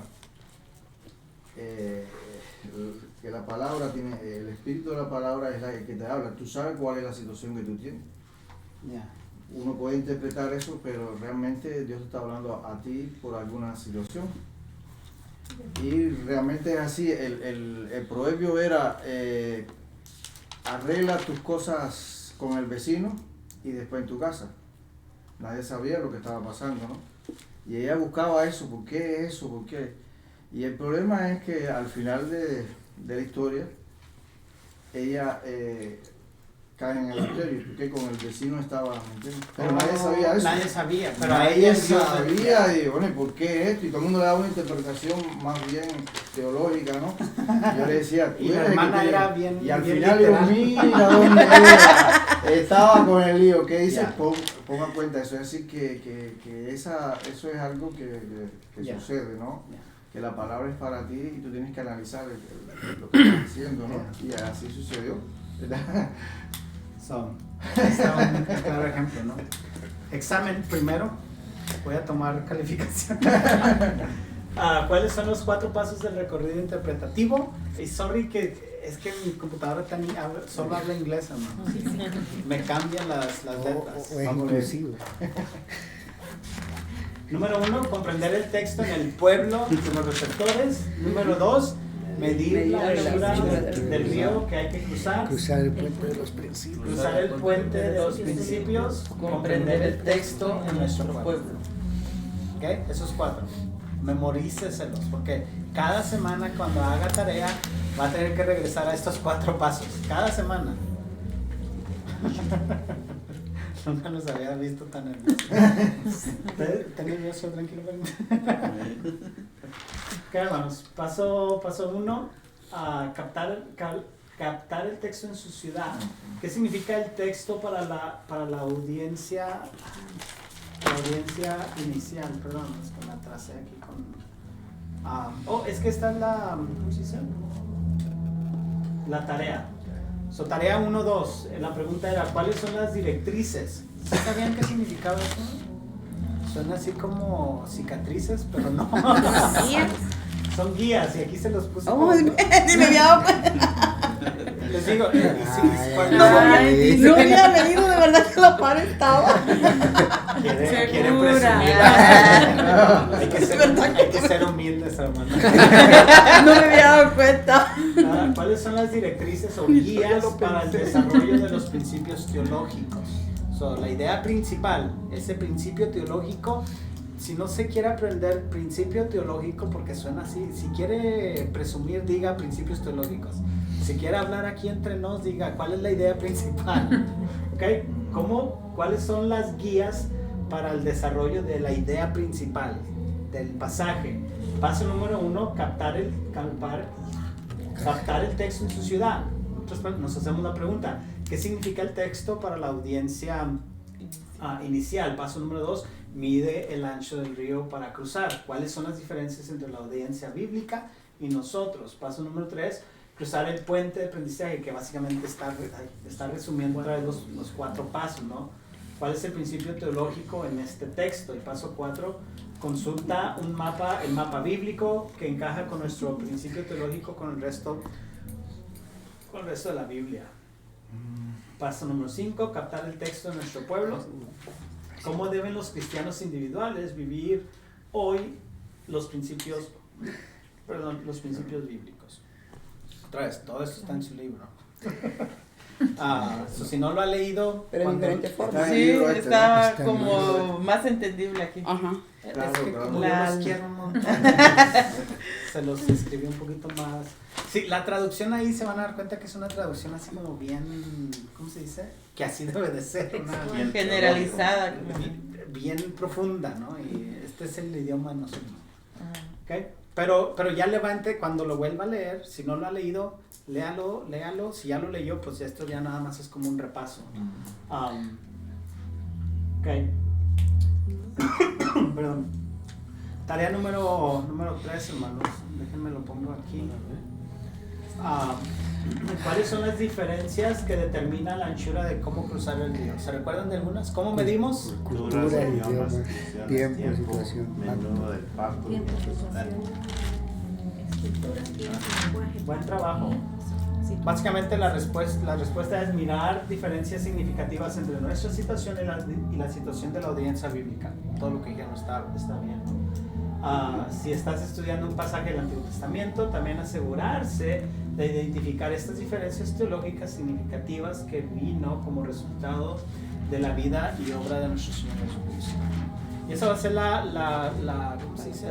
que la palabra tiene, el espíritu de la palabra es la que te habla. Tú sabes cuál es la situación que tú tienes. Ya. Uno puede interpretar eso, pero realmente Dios está hablando a ti por alguna situación. Y realmente es así, el proverbio era, arregla tus cosas con el vecino y después en tu casa. Nadie sabía lo que estaba pasando, ¿no? Y ella buscaba eso, ¿por qué eso? ¿Por qué? Y el problema es que al final de la historia, ella cae en el adulterio, porque con el vecino estaba, ¿me entiendes? Pero nadie sabía eso. Nadie sabía, pero a Nadie ella Dios sabía, y bueno, ¿y por qué esto? Y todo el mundo le daba una interpretación más bien teológica, ¿no? Yo le decía, tú Y la eres el hermana que era tiene- bien- Y al bien final digo, literal. mira dónde era. Estaba con el lío. ¿Qué dice? Ya. Ponga cuenta, eso es decir que eso es algo que Ya. sucede, ¿no? Ya. Que la palabra es para ti y tú tienes que analizar lo que estás diciendo, ¿no? Y así sucedió, ¿verdad? Está un claro ejemplo, ¿no? Examen primero. Voy a tomar calificación. ¿Cuáles son los 4 pasos del recorrido interpretativo? Y sorry que es que mi computadora solo habla inglés, ¿no? Me cambian las letras. O es inclusivo. Número 1, comprender el texto en el pueblo de los receptores. Número 2, medir la altura del río que hay que cruzar. Cruzar el puente de los principios. Cruzar el puente de los principios. Comprender el texto en nuestro pueblo. ¿Ok? Esos 4. Memoríceselos, porque cada semana cuando haga tarea va a tener que regresar a estos 4 pasos. Cada semana. Nunca los había visto tan nerviosos. ¿Estás nervioso? Tranquilo. Ok, hermanos. Paso 1. Captar el texto en su ciudad. ¿Qué significa el texto para la audiencia? La audiencia inicial, perdón, es que me atrasé aquí con... es que está en la... ¿Cómo se dice? La tarea. Tarea 1, 2. La pregunta era, ¿cuáles son las directrices? ¿Sí sabían qué significaba eso? Suena así como cicatrices, pero no. Son guías y aquí se los puse. Ni me había dado cuenta. Les digo, No había leído de verdad que la par estaba. Quiere presumir. Hay que ser humildes, hermano. No me había dado cuenta. ¿Cuáles son las directrices o guías para el desarrollo de los principios teológicos? La idea principal, ese principio teológico, si no se quiere aprender principio teológico, porque suena así, si quiere presumir, diga principios teológicos. Si quiere hablar aquí entre nos, diga cuál es la idea principal. ¿Okay? ¿Cuáles son las guías para el desarrollo de la idea principal del pasaje? Paso número 1, captar el texto en su ciudad. Nosotros nos hacemos la pregunta, ¿qué significa el texto para la audiencia inicial? Paso número 2, mide el ancho del río para cruzar. ¿Cuáles son las diferencias entre la audiencia bíblica y nosotros? Paso número 3, cruzar el puente de aprendizaje, que básicamente está resumiendo otra vez los 4 pasos, ¿no? ¿Cuál es el principio teológico en este texto? Y paso 4, consulta el mapa bíblico que encaja con nuestro principio teológico con el resto de la Biblia. Paso número 5, captar el texto en nuestro pueblo. ¿Cómo deben los cristianos individuales vivir hoy los principios bíblicos? Otra vez, todo esto está en su libro. Si no lo ha leído, pero en diferente forma. Sí, está Está como más entendible aquí. Ajá. Claro, es que claro. como yo los quiero un montón, se los escribí un poquito más. Sí, la traducción ahí se van a dar cuenta que es una traducción así como bien, ¿cómo se dice? Que así debe de ser, Bien Generalizada. bien profunda, ¿no? Y este es el idioma de nosotros. ¿Ok? Pero ya levante, cuando lo vuelva a leer, si no lo ha leído, léalo, si ya lo leyó, pues esto ya nada más es como un repaso. Ok. Perdón. Tarea número 3, hermanos. Déjenme lo pongo aquí. ¿Cuáles son las diferencias que determinan la anchura de cómo cruzar el río? ¿Se recuerdan de algunas? ¿Cómo medimos? Cultura, idiomas, tiempo, situación. Menudo del pacto. Tiempo, situación. Escritura, tiempo, lenguaje. Buen trabajo. Sí. Básicamente la respuesta es mirar diferencias significativas entre nuestra situación y la situación de la audiencia bíblica. Todo lo que ya no está bien. Si estás estudiando un pasaje del Antiguo Testamento, también asegurarse de identificar estas diferencias teológicas significativas que vino como resultado de la vida y obra de nuestro Señor Jesucristo. Y esa va a ser ¿cómo se dice?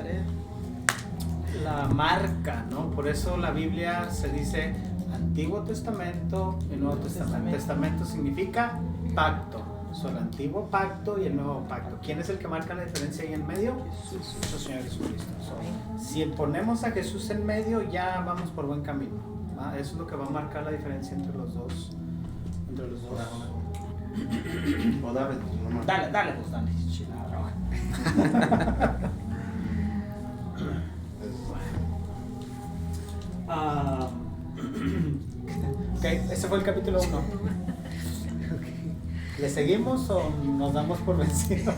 La marca, ¿no? Por eso la Biblia se dice Antiguo Testamento y Nuevo Testamento. Testamento significa pacto. El antiguo pacto y el nuevo pacto. ¿Quién es el que marca la diferencia ahí en medio? Nuestro Señor Jesucristo. Si ponemos a Jesús en medio, ya vamos por buen camino. Eso es lo que va a marcar la diferencia entre los dos. O David, Dale. Ok, ese fue el capítulo 1. ¿Le seguimos o nos damos por vencido?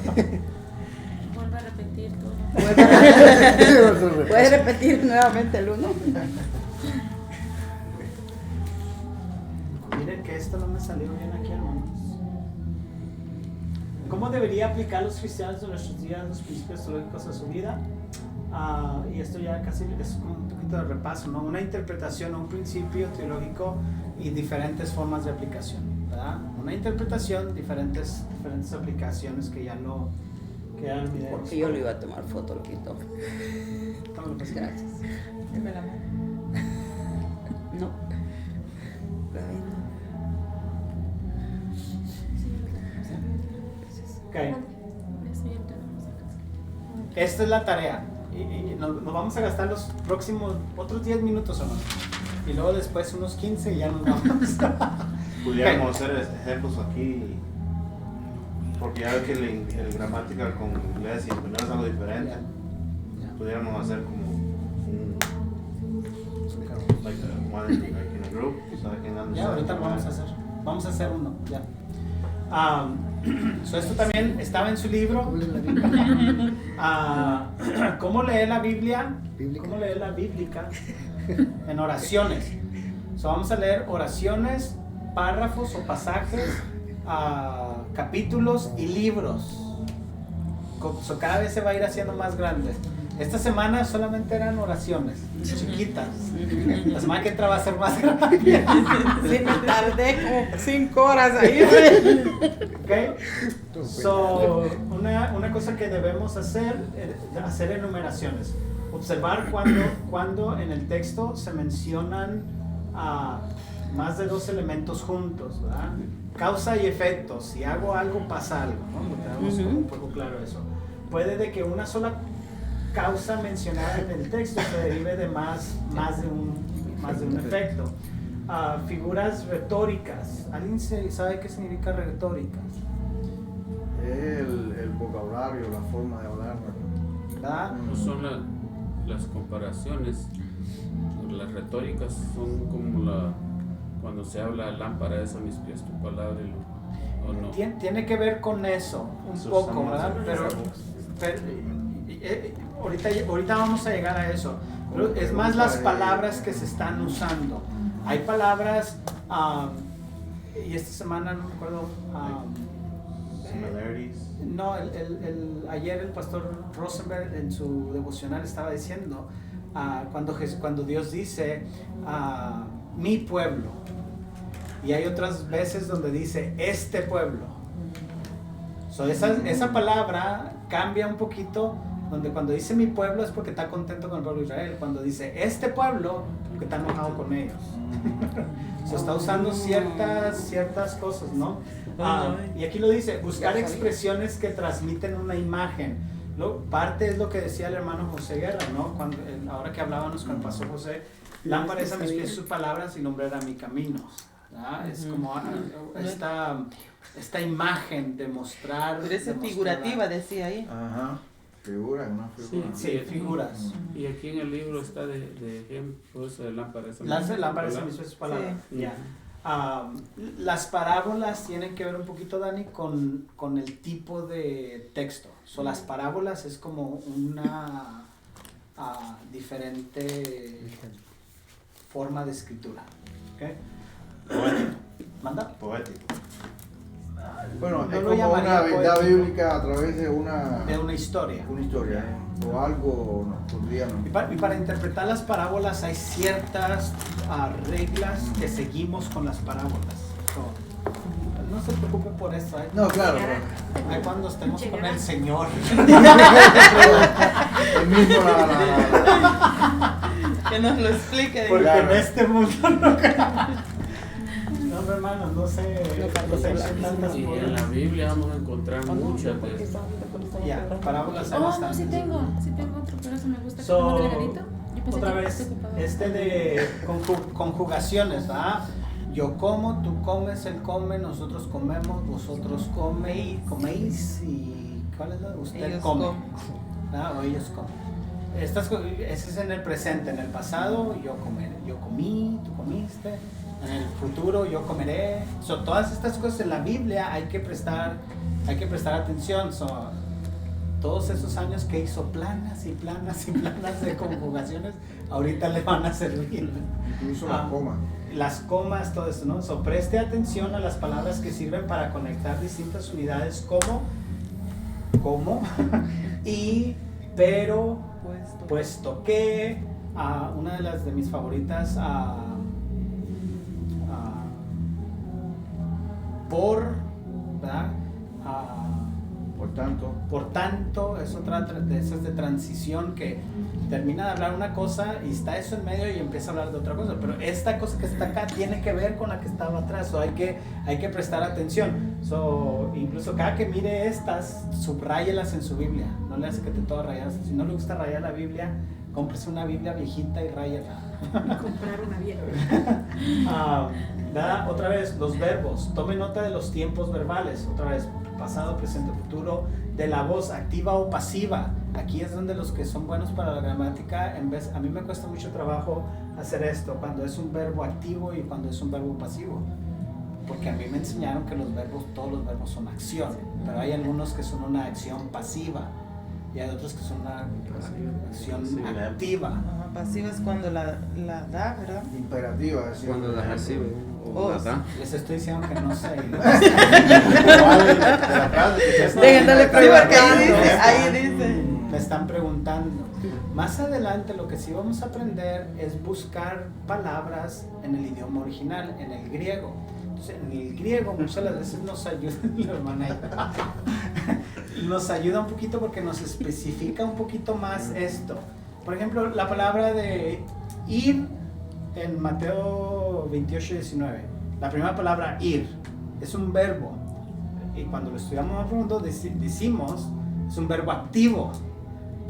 Vuelve a repetir todo. ¿Puedes repetir nuevamente el 1? Miren que esto no me salió bien aquí, hermanos. ¿Cómo debería aplicar los cristianos de nuestros días los principios teológicos a su vida? Y esto ya casi es como un poquito de repaso, ¿no? Una interpretación o un principio teológico y diferentes formas de aplicación, ¿verdad? Una interpretación, diferentes aplicaciones que ya no olvidé. Porque yo le iba a tomar foto, lo quito. Gracias. Dime la mano. No. Okay. Esta es la tarea. Y nos vamos a gastar los próximos otros 10 minutos o más. Y luego después unos 15 y ya nos vamos. Pudiéramos hacer ejemplos aquí, porque ya que el gramática con inglés y español es algo diferente. Pudiéramos hacer como un like in a group, so I can understand. Ya, ahorita lo vamos a hacer. Vamos a hacer uno, ya. Esto también estaba en su libro. ¿Cómo leer la Biblia? ¿Cómo leer la bíblica? En oraciones. Vamos a leer oraciones, párrafos o pasajes, capítulos y libros. Cada vez se va a ir haciendo más grande. Esta semana solamente eran oraciones chiquitas. La semana que entra va a ser más grande. Sí, me tardé como 5 horas ahí. Okay. Una cosa que debemos hacer enumeraciones. Observar cuando en el texto se mencionan más de 2 elementos juntos, ¿verdad? Causa y efecto. Si hago algo, pasa algo, ¿no? Tenemos como un poco claro eso. Puede de que una sola causa mencionada en el texto se derive de más de un efecto. Figuras retóricas. ¿Alguien sabe qué significa retóricas? El vocabulario, la forma de hablar, ¿Verdad? No son las comparaciones, las retóricas son como cuando se habla lámpara es a mis pies tu palabra o no. Tiene que ver con eso un Eso poco, estamos ¿verdad? Pero ahorita vamos a llegar a eso. Pero es más las palabras que se están usando. Hay palabras, y esta semana no me acuerdo. Similarities. No, ayer el pastor Rosenberg en su devocional estaba diciendo cuando Dios dice mi pueblo, y hay otras veces donde dice este pueblo. Esa palabra cambia un poquito, donde cuando dice mi pueblo es porque está contento con el pueblo de Israel, cuando dice este pueblo porque está enojado con ellos. Está usando ciertas cosas, ¿no? Y aquí lo dice, buscar expresiones que transmiten una imagen. Parte es lo que decía el hermano José Guerra, ¿no? Ahora que hablábamos con el pastor José, lámpara es a mis pies sus palabras y lumbrera mi caminos. ¿verdad? Es como esta imagen de mostrar. Pero esa figurativa decía ahí. Ajá. Figuras, ¿no? Figuras. Sí, figuras. Y aquí en el libro está de ejemplos de lámparas. Las lámparas a mis pies sus palabras. Sí. Ya. Las parábolas tienen que ver un poquito, Dani, con el tipo de texto. Las parábolas es como una diferente forma de escritura. ¿Okay? Poético. ¿Manda? Poético. Bueno, Yo es lo como llamaría una verdad poético. bíblica a través de una historia. Una historia, o algo cotidiano. Y para interpretar las parábolas hay ciertas reglas que seguimos con las parábolas. No se preocupe por eso. No, claro. Ahí cuando estemos con el Señor. El mismo que nos lo explique. Porque claro. en este mundo no. No, hermanos, no sé tantas Y en la Biblia vamos a encontrar muchas de estas. Ya, parábolas hay Oh, no, bastantes. sí tengo otro, pero eso me gusta. So, como delgadito. Yo pensé otra que vez, estaba ocupado. de conjugaciones, ¿verdad? Yo como, tú comes, él come, nosotros comemos, vosotros coméis y ¿cuál es la de usted? Ellos Come. comen. O ellos comen. Ese es en el presente, en el pasado yo comí, tú comiste, en el futuro yo comeré. Todas estas cosas en la Biblia hay que prestar atención. Todos esos años que hizo planas y planas y planas de conjugaciones, ahorita le van a servir. Incluso las comas. Las comas, todo eso, ¿no? Preste atención a las palabras que sirven para conectar distintas unidades como y, pero, puesto que, una de mis favoritas, por, ¿verdad? Por tanto, es otra de esas de transición que termina de hablar una cosa y está eso en medio y empieza a hablar de otra cosa, pero esta cosa que está acá tiene que ver con la que estaba atrás, hay que prestar atención. Incluso cada que mire estas, subráyelas en su Biblia, no le hace que te todo rayas. Si no le gusta rayar la Biblia, cómprese una Biblia viejita y ráyala. Comprar una vieja. Otra vez, los verbos. Tome nota de los tiempos verbales. Otra vez, pasado, presente, futuro. De la voz activa o pasiva. Aquí es donde los que son buenos para la gramática, a mí me cuesta mucho trabajo hacer esto, cuando es un verbo activo y cuando es un verbo pasivo. Porque a mí me enseñaron que todos los verbos son acción, pero hay algunos que son una acción pasiva y hay otros que son una acción activa. Ajá, pasiva es cuando la da, ¿verdad? Imperativa, así. Cuando la recibe. Les estoy diciendo que no sé. Déjenle probar que ahí dice. Me están preguntando. Más adelante lo que sí vamos a aprender es buscar palabras en el idioma original, en el griego. Entonces, en el griego muchas de las veces nos ayuda, la hermana nos ayuda un poquito porque nos especifica un poquito más esto. Por ejemplo, la palabra de ir en Mateo 28:19. La primera palabra ir es un verbo. Y cuando lo estudiamos más profundo decimos es un verbo activo.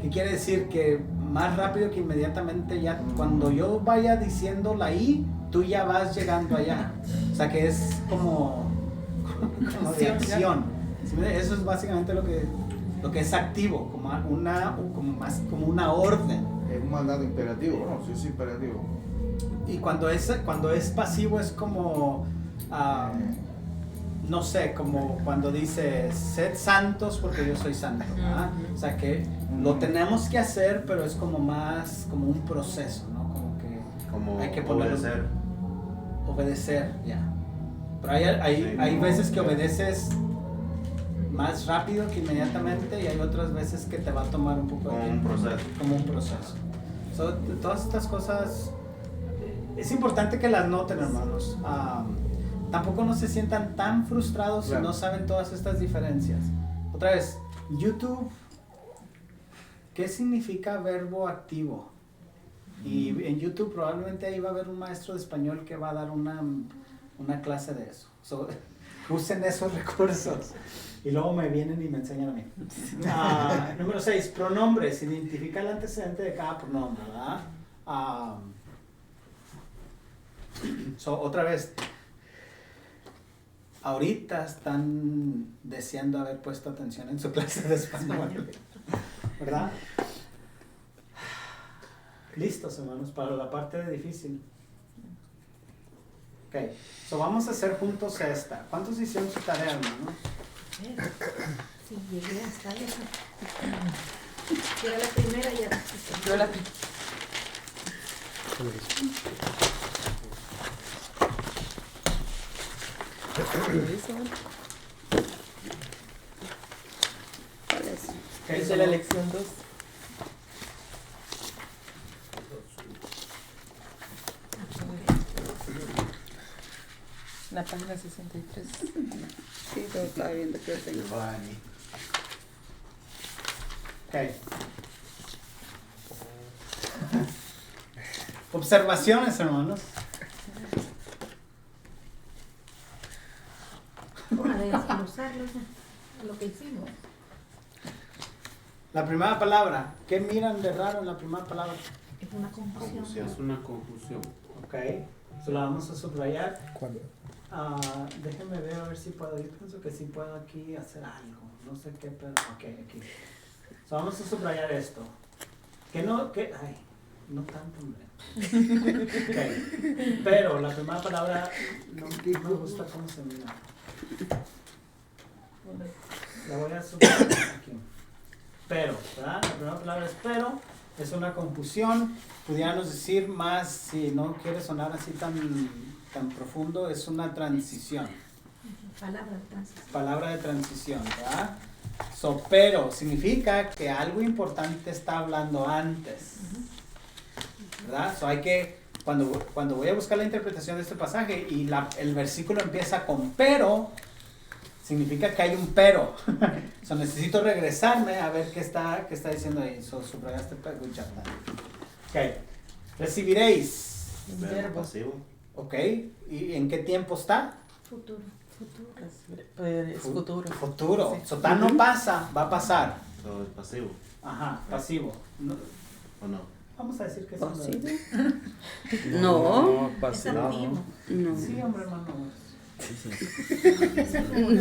¿Qué quiere decir? Que más rápido que inmediatamente ya cuando yo vaya diciendo la I, tú ya vas llegando allá. O sea que es como de acción. Eso es básicamente lo que es activo, como una orden. Es un mandato imperativo, ¿no? Sí, es imperativo. Y cuando es pasivo es como, no sé, como cuando dice, sed santos porque yo soy santo. ¿Ah? O sea que lo tenemos que hacer, pero es como más, como un proceso, ¿no? Como hay que obedecer, ya. Pero hay veces que obedeces más rápido que inmediatamente y hay otras veces que te va a tomar un poco de tiempo. Como un proceso. Todas estas cosas es importante que las noten, hermanos. Tampoco no se sientan tan frustrados si no saben todas estas diferencias. Otra vez, YouTube, ¿qué significa verbo activo? Y en YouTube probablemente ahí va a haber un maestro de español que va a dar una clase de eso. Usen esos recursos. Y luego me vienen y me enseñan a mí. Número 6, pronombres. Identifica el antecedente de cada pronombre, ¿verdad? Otra vez, ahorita están deseando haber puesto atención en su clase de español, ¿verdad? Listos, hermanos, para la parte difícil. Ok, vamos a hacer juntos esta. ¿Cuántos hicieron su tarea, hermanos? Sí, llegué hasta esa. Era la primera y ya. Yo la Okay, es de la lección 2. La página 63. Sí, todo estaba viendo que yo tengo. Ok. Observaciones, hermanos. Para desglosarlo, lo que hicimos. La primera palabra. ¿Qué miran de raro en la primera palabra? Es una confusión. Es una confusión. Ok. So la vamos a subrayar. ¿Cuándo? Déjenme ver a ver si puedo. Yo pienso que sí puedo aquí hacer algo. No sé qué, pero. Ok, aquí. So vamos a subrayar esto. Que no. Ay, no tanto, hombre. Okay. Pero la primera palabra no me gusta cómo se mira. La voy a subrayar aquí. Pero, ¿verdad? La primera palabra es pero. Es una confusión. Pudiéramos decir más, si no quiere sonar así tan profundo, es una transición. Palabra de transición. Palabra de transición, ¿verdad? Pero significa que algo importante está hablando antes, ¿verdad? Hay que, cuando voy a buscar la interpretación de este pasaje y el versículo empieza con pero, significa que hay un pero. Necesito regresarme a ver qué está diciendo ahí. Subrayaste good job. Ok. Recibiréis. Verbo pasivo. Ok. ¿Y en qué tiempo está? Futuro. Es futuro. Futuro. Sí. No pasa, va a pasar. Todo es pasivo. Ajá, pasivo. No, ¿O no? vamos a decir que es ¿Pasivo? un- No. Es pasivo. activo. No. Sí, hombre, hermano.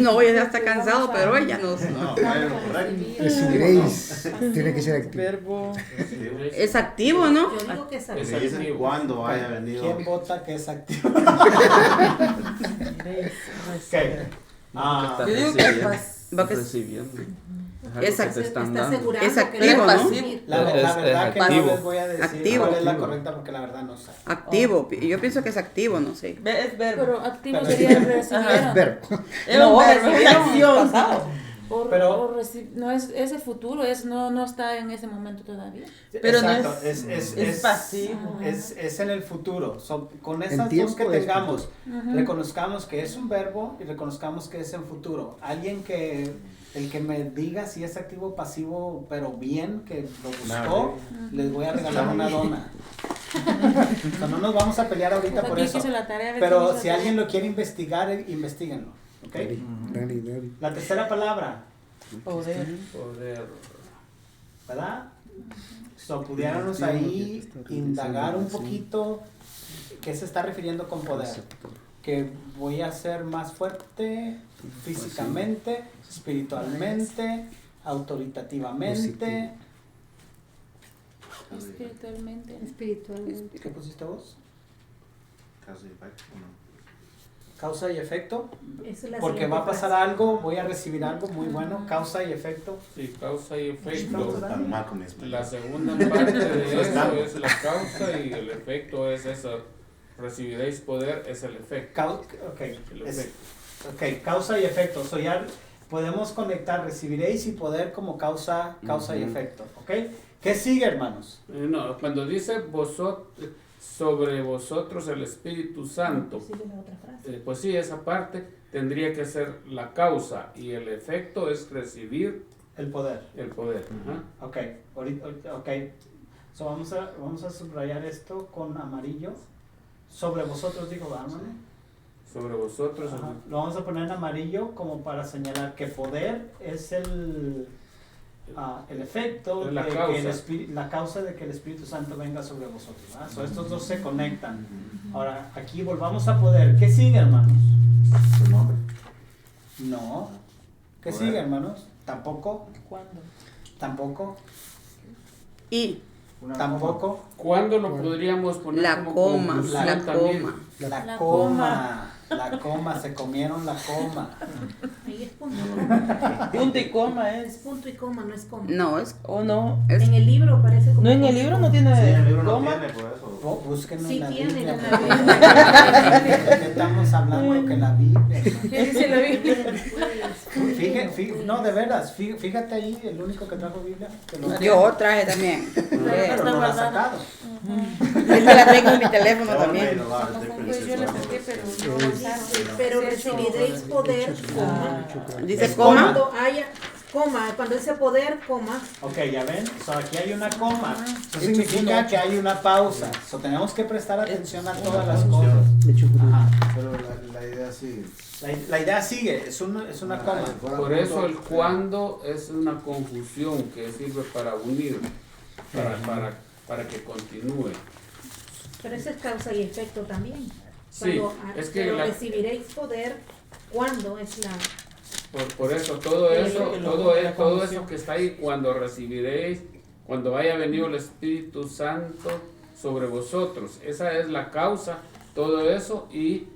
No, ya está cansado, pero ella no. No, bueno, correcto. Recibiréis. Tiene que ser activo. Verbo. Pasivo. Es activo, ¿no? Yo digo que es Que activo. se dice cuando haya venido. ¿Quién vota que es activo? Recibiréis. Yo digo que va a que Recibiendo. Es algo que te están Está dando. asegurando Es que activo, va a ¿no? recibir. La verdad que no activo. les voy a decir Activo. cuál es la Activo. correcta porque la verdad no sé. activo. Yo pienso que es activo, no sé. Es verbo. Pero activo Pero sería sí. recibieron. Es verbo. Es un verbo, es recibieron acción. Pero- no es el futuro, no está en ese momento todavía. Pero no Exacto, es- es Es pasivo. es en el futuro. Con esas dos tiempo que es tengamos, Ujú. reconozcamos que es un verbo y reconozcamos que es en futuro. Alguien el que me diga si es activo o pasivo, pero bien, que lo buscó, les voy a regalar una dona. O sea, no nos vamos a pelear ahorita por Aquí eso. hizo la tarea, Pero hizo si la alguien tarea. lo quiere investigar, investiguenlo. ¿Ok? Dale. La tercera palabra, Poder. Poder. ¿verdad? Pudiéramos ahí indagar un poquito qué se está refiriendo con poder. Que voy a ser más fuerte físicamente, espiritualmente, autoritativamente. Espiritualmente. Espiritualmente. ¿Qué pusiste vos? Causa y efecto, ¿o no? Causa y efecto. Esa es la Porque siguiente va a pasar frase. algo, voy a recibir algo muy bueno. Causa y efecto. Sí, causa y No efecto. está tan mal con eso. La segunda parte de eso es la causa y el efecto es eso. Recibiréis poder es el efecto. Ok, El efecto. ok, causa y efecto. Ya podemos conectar recibiréis y poder como causa y Ujú. efecto. ¿Ok? ¿Qué sigue, hermanos? No, cuando dice sobre vosotros el Espíritu Santo, Sigue la otra frase. pues sí, esa parte tendría que ser la causa y el efecto es recibir El poder. el poder. Ajá. Ok, ok. Vamos a subrayar esto con amarillo. Sobre vosotros digo, ¿verdad, hermano? sobre vosotros. Ajá. Lo vamos a poner en amarillo como para señalar que poder es el efecto, Es la de causa. que la causa de que el Espíritu Santo venga sobre vosotros. ¿Verdad? So, estos dos se conectan. Ahora, aquí volvamos a poder. ¿Qué sigue, hermanos? Su nombre. No. ¿Qué Poder. sigue, hermanos? Tampoco. ¿Cuándo? Tampoco. Y Tampoco. ¿Cuándo lo podríamos poner la como coma, conclusión la también? coma. La coma. La coma. Se comieron la coma. Ahí es punto. Punto y coma Es es. punto y coma, no es coma. No, es, ¿O no? es En el libro parece como. No, en el libro no tiene Sí, el libro no coma. tiene, por eso. Búsquenlo Sí en la tiene, Biblia. en la Biblia. ¿De qué estamos hablando que la Biblia? ¿Qué dice la Biblia? No, de veras, fíjate ahí, el único que trajo Biblia. Que lo yo traje también. pero no lo ha sacado. Esta la tengo en mi teléfono Yo también. me lo va a hacer Pues yo la saqué, pero no avanzaron. Pero recibiréis poder, coma. Dice coma. Cuando haya, coma, cuando dice poder, coma. Ok, ya ven, aquí hay una coma. Eso significa que hay una pausa. Tenemos que prestar atención a todas las cosas. Ajá. Pero la idea sí. La idea sigue, es una coma. Por eso el cuándo es una conjunción que sirve para unir, para que continúe. Pero eso es causa y efecto también. Sí, Cuando, es que pero la- recibiréis poder, cuando es la. Por eso, todo Sí, eso, que lo todo, ponga la todo conjunción. eso que está ahí, cuando recibiréis, cuando haya venido el Espíritu Santo sobre vosotros, esa es la causa, todo eso, y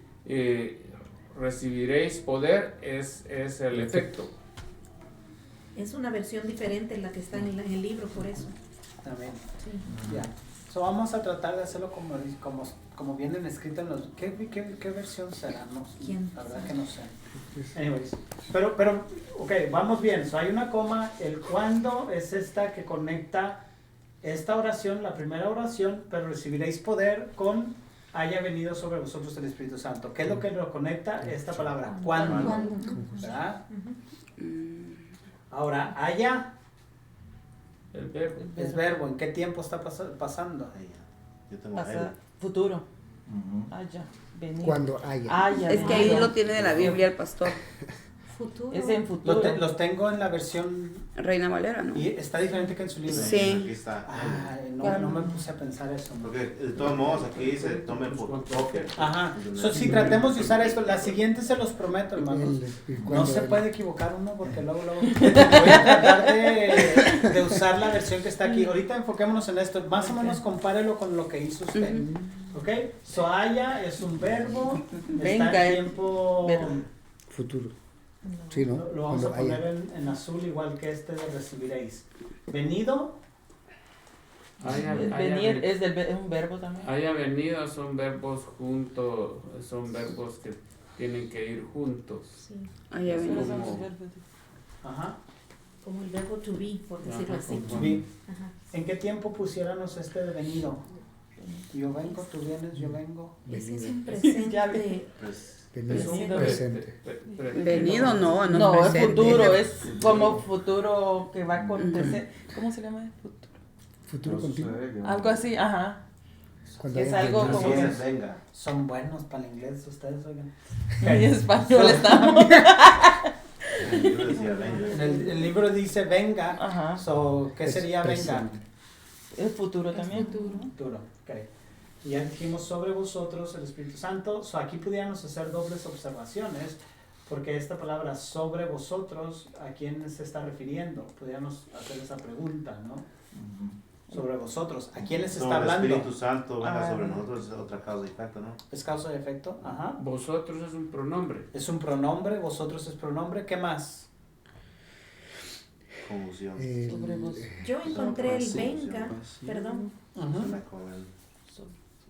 recibiréis poder es el efecto. Es una versión diferente la que está en el libro, por eso. También. Sí. Ya. Vamos a tratar de hacerlo como vienen escritos en los... ¿Qué versión será? No, ¿Quién la verdad sabe? que no sé. Anyways. Pero, ok, vamos bien. Hay una coma. El cuándo es esta que conecta esta oración, la primera oración, pero recibiréis poder con haya venido sobre vosotros el Espíritu Santo. ¿Qué es lo que lo conecta? Esta palabra, cuándo. ¿Cuándo? ¿Verdad? Ujú. Ahora, haya El verbo. es verbo. ¿En qué tiempo está pasando? Ahí, yo tengo Pasa, él. futuro. Ujú. Haya. Venir. Cuando haya. Haya. Es que ahí venido. lo tiene de la Biblia el pastor. Futuro. Es en futuro. Los tengo en la versión Reina Valera, ¿no? y está diferente que en su libro. Sí. Aquí está. Ay, no me puse a pensar eso. ¿no? Porque de todos modos aquí dice tomen fotocopia. Ajá. Si tratemos de usar esto, la siguiente se los prometo, hermanos. No se puede equivocar uno porque luego voy a tratar de usar la versión que está aquí. Ahorita enfoquémonos en esto. Más o menos compárelo con lo que hizo usted. ¿Ok? Haya es un verbo. Venga, Está en tiempo... verbo. Futuro. Sí, ¿no? Lo vamos a Cuando haya. poner en azul igual que este de recibiréis. Venido. Venir es un verbo también. Haya venido son verbos juntos, son verbos que tienen que ir juntos. Sí, Haya Es venido. como- Ajá. como el verbo to be, por decirlo Ajá, así. como- Bien. Ajá. ¿En qué tiempo pusiéramos este de venido? Yo vengo, tú vienes, yo vengo. Ese es un Ya presente. Pues, Venido. Presente. Presente. Venido no, no, No, es presente. futuro, es como futuro que va a acontecer. ¿Cómo se llama? Futuro. Futuro No continuo. sucede que- Algo así, ajá. Cuando Es haya algo venido. como que- venga. Son buenos para el inglés ustedes, oigan. En español estamos. Yo decía venga. El libro dice venga. Ajá. ¿Qué Es sería venga? presente. Es futuro también. Futuro. Ok. Y ya dijimos sobre vosotros el Espíritu Santo. Aquí pudiéramos hacer dobles observaciones. Porque esta palabra sobre vosotros, ¿a quién se está refiriendo? Pudiéramos hacer esa pregunta, ¿no? Sobre vosotros. ¿A quién les está Sobre el hablando? Espíritu Santo venga Ah. sobre nosotros es otra causa y efecto, ¿no? ¿Es causa y efecto? Ajá. Vosotros es un pronombre. Es un pronombre, vosotros es pronombre. ¿Qué más? Confusión. Sobre vos. Yo encontré el venga, perdón. Suena con el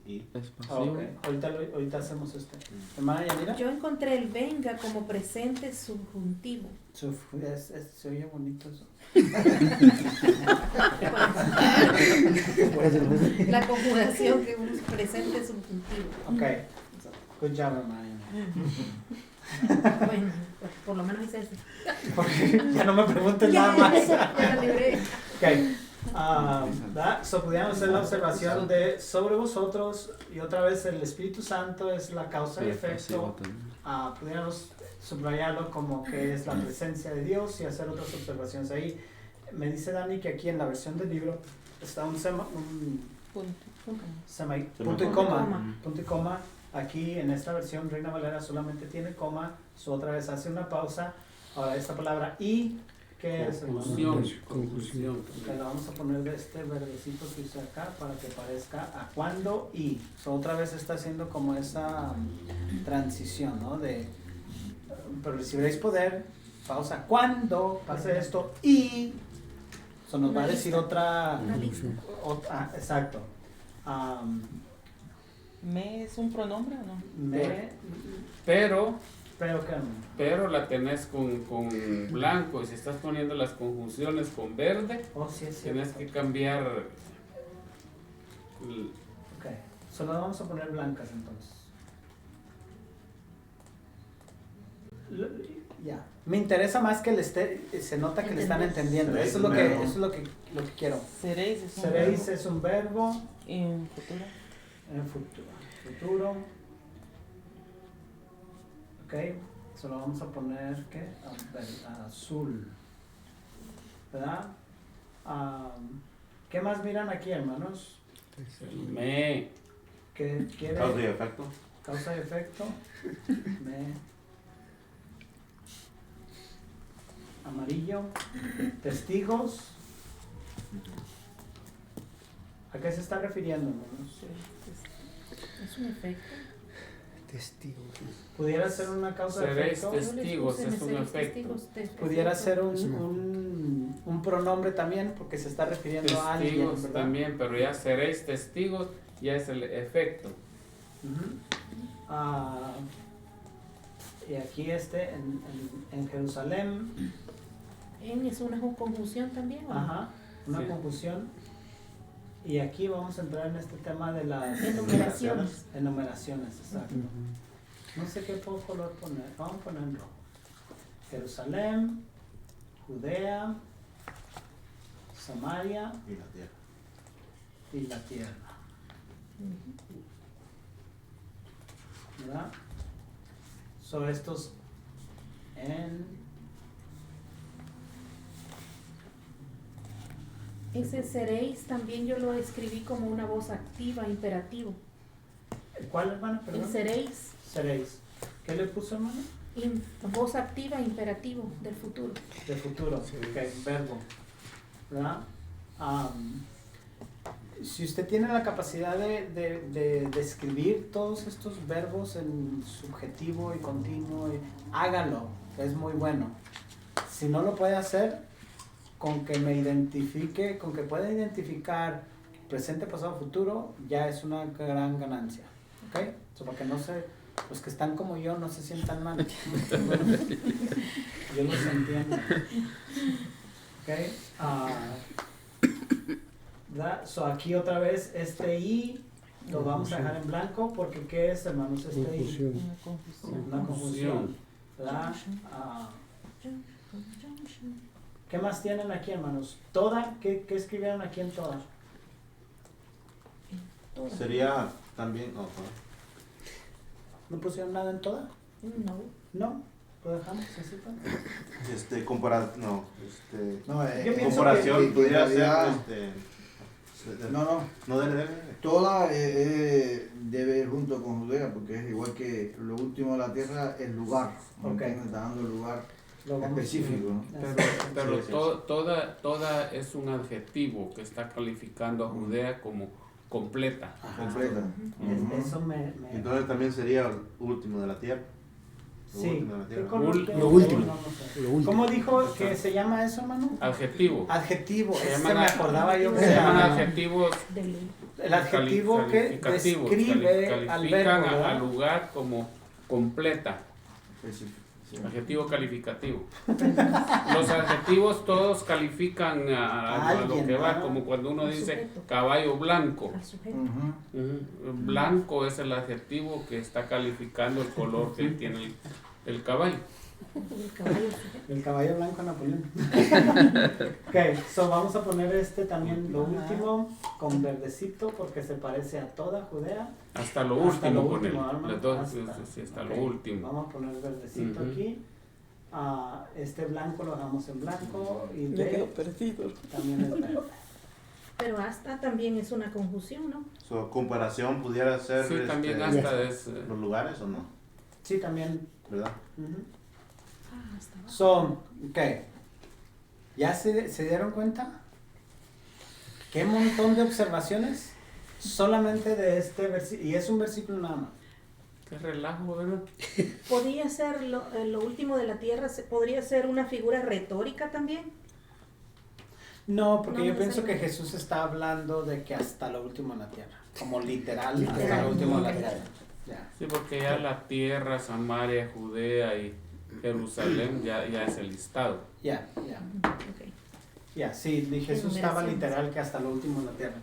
y. Ok, ahorita hacemos este. Hermana Yanira. Yo encontré el venga como presente subjuntivo. Se oye bonito eso. La conjugación que es presente subjuntivo. Ok. Good job, hermana Yanira. Bueno, pues por lo menos hice eso. Porque ya no me pregunten Ya, nada más. ya la libré. Ok. ¿verdad? So, pudiéramos hacer la observación de sobre vosotros, y otra vez el Espíritu Santo es la causa y efecto. Pudiéramos subrayarlo como que es la presencia de Dios y hacer otras observaciones ahí. Me dice Dani que aquí en la versión del libro está un punto y coma. Aquí en esta versión Reina Valera solamente tiene coma, otra vez hace una pausa. Ahora esta palabra y, ¿qué es? Conclusión. Le vamos a poner de este verdecito que hice acá para que parezca a cuando y. Otra vez está haciendo como esa transición, ¿no? De, pero recibiréis poder, pausa, cuando pase esto y. Eso nos va a decir otra. Exacto. ¿Me es un pronombre o no? Pero ¿qué? la tenés con blanco, y si estás poniendo las conjunciones con verde, Sí, es tienes cierto. que cambiar. Ok, solo vamos a poner blancas entonces. Ya. Me interesa más que se nota que le están entendiendo. Eso es lo que quiero. Seréis es un Seréis verbo. es un verbo. En futuro. En futuro. Ok, solo vamos a poner ¿qué? Azul. ¿Verdad? ¿Qué más miran aquí, hermanos? Me. ¿Qué quiere? Causa y efecto. Causa y efecto. Amarillo. Testigos. ¿A qué se está refiriendo, hermanos? Es un efecto. Testigos. ¿Pudiera ser una causa de Seréis efecto? testigos, es un efecto. Pudiera ser un pronombre también, porque se está refiriendo a alguien, Testigos ¿verdad? también, pero ya seréis testigos, ya es el efecto. Y aquí en Jerusalén, Es una conjunción también, ¿o no? una Sí. confusión. Y aquí vamos a entrar en este tema de las Enumeraciones. enumeraciones, exacto. No sé qué color poner, vamos a poner en rojo. Jerusalén, Judea, Samaria Y la tierra. y la tierra. ¿Verdad? Son estos en... Ese seréis también yo lo escribí como una voz activa, imperativo. ¿Cuál, hermano? Perdón. El seréis, Seréis. ¿Qué le puso, hermano? voz activa, imperativo del futuro. De futuro, ok, verbo. ¿Verdad? Si usted tiene la capacidad de escribir todos estos verbos en subjetivo y continuo, hágalo, es muy bueno. Si no lo puede hacer, con que me identifique, con que pueda identificar presente, pasado, futuro, ya es una gran ganancia. ¿Ok? Para que no los que están como yo no se sientan mal. Yo los entiendo. ¿Ok? ¿Verdad? Aquí otra vez este I lo vamos a dejar en blanco porque ¿qué es, hermanos? Este I. Una confusión. Una confusión. ¿Verdad? ¿Qué más tienen aquí, hermanos? Toda, ¿qué escribieron aquí en toda? Sería también. ¿No pusieron nada en toda? No. ¿No? ¿Lo dejamos así? Yo pienso comparación que pudiera en realidad- ser. No, dele. toda debe ir junto con Judea, porque es igual que lo último de la tierra, el lugar. Ok. ¿Entiendes? Está dando el lugar Lo vamos- específico, ¿no? Pero Sí. toda es un adjetivo que está calificando a Judea como completa. Ajá. Completa. Eso me... Entonces también sería el último de la tierra. Lo Sí. último de la ¿Qué tierra. color qué? Lo último. No sé. Lo último. ¿Cómo dijo que se llama eso, hermano? Adjetivo. Adjetivo. Se Ese llaman me acordaba yo que Se se llaman llama- adjetivos el adjetivo que calificativos, describe al califican verbo, ¿verdad? al lugar como completa. Específico. Sí. Adjetivo calificativo. Los adjetivos todos califican a lo alguien, que va, ¿no? como cuando uno Al dice sujeto. caballo blanco. Al sujeto. Blanco es el adjetivo que está calificando el color que tiene el caballo. El caballo. El caballo blanco Napoleón. Ok, so vamos a poner también lo último con verdecito porque se parece a toda Judea. Hasta lo último con él. Hasta lo último. Vamos a poner verdecito aquí. Este blanco lo dejamos en blanco y Ya quedó perdido. también es verde. Pero hasta también es una conjunción, ¿no? Su comparación pudiera ser Sí, también hasta es... los lugares o no, Sí, también. ¿verdad? Hasta abajo. So, ok. ¿Ya se dieron cuenta? ¿Qué montón de observaciones? Solamente de este versículo. Y es un versículo nada más. Qué relajo, ¿verdad? Podría ser lo último de la tierra, podría ser una figura retórica también. No, porque No yo pienso que necesariamente. Jesús está hablando de que hasta lo último en la tierra. Como literal, hasta Literal, lo último en la ok. tierra. Ya. Sí, porque ya la tierra, Samaria, Judea y Jerusalén ya es el listado. Ya. Ok. Ya, sí, Jesús estaba Enumeraciones. literal que hasta lo último en la tierra.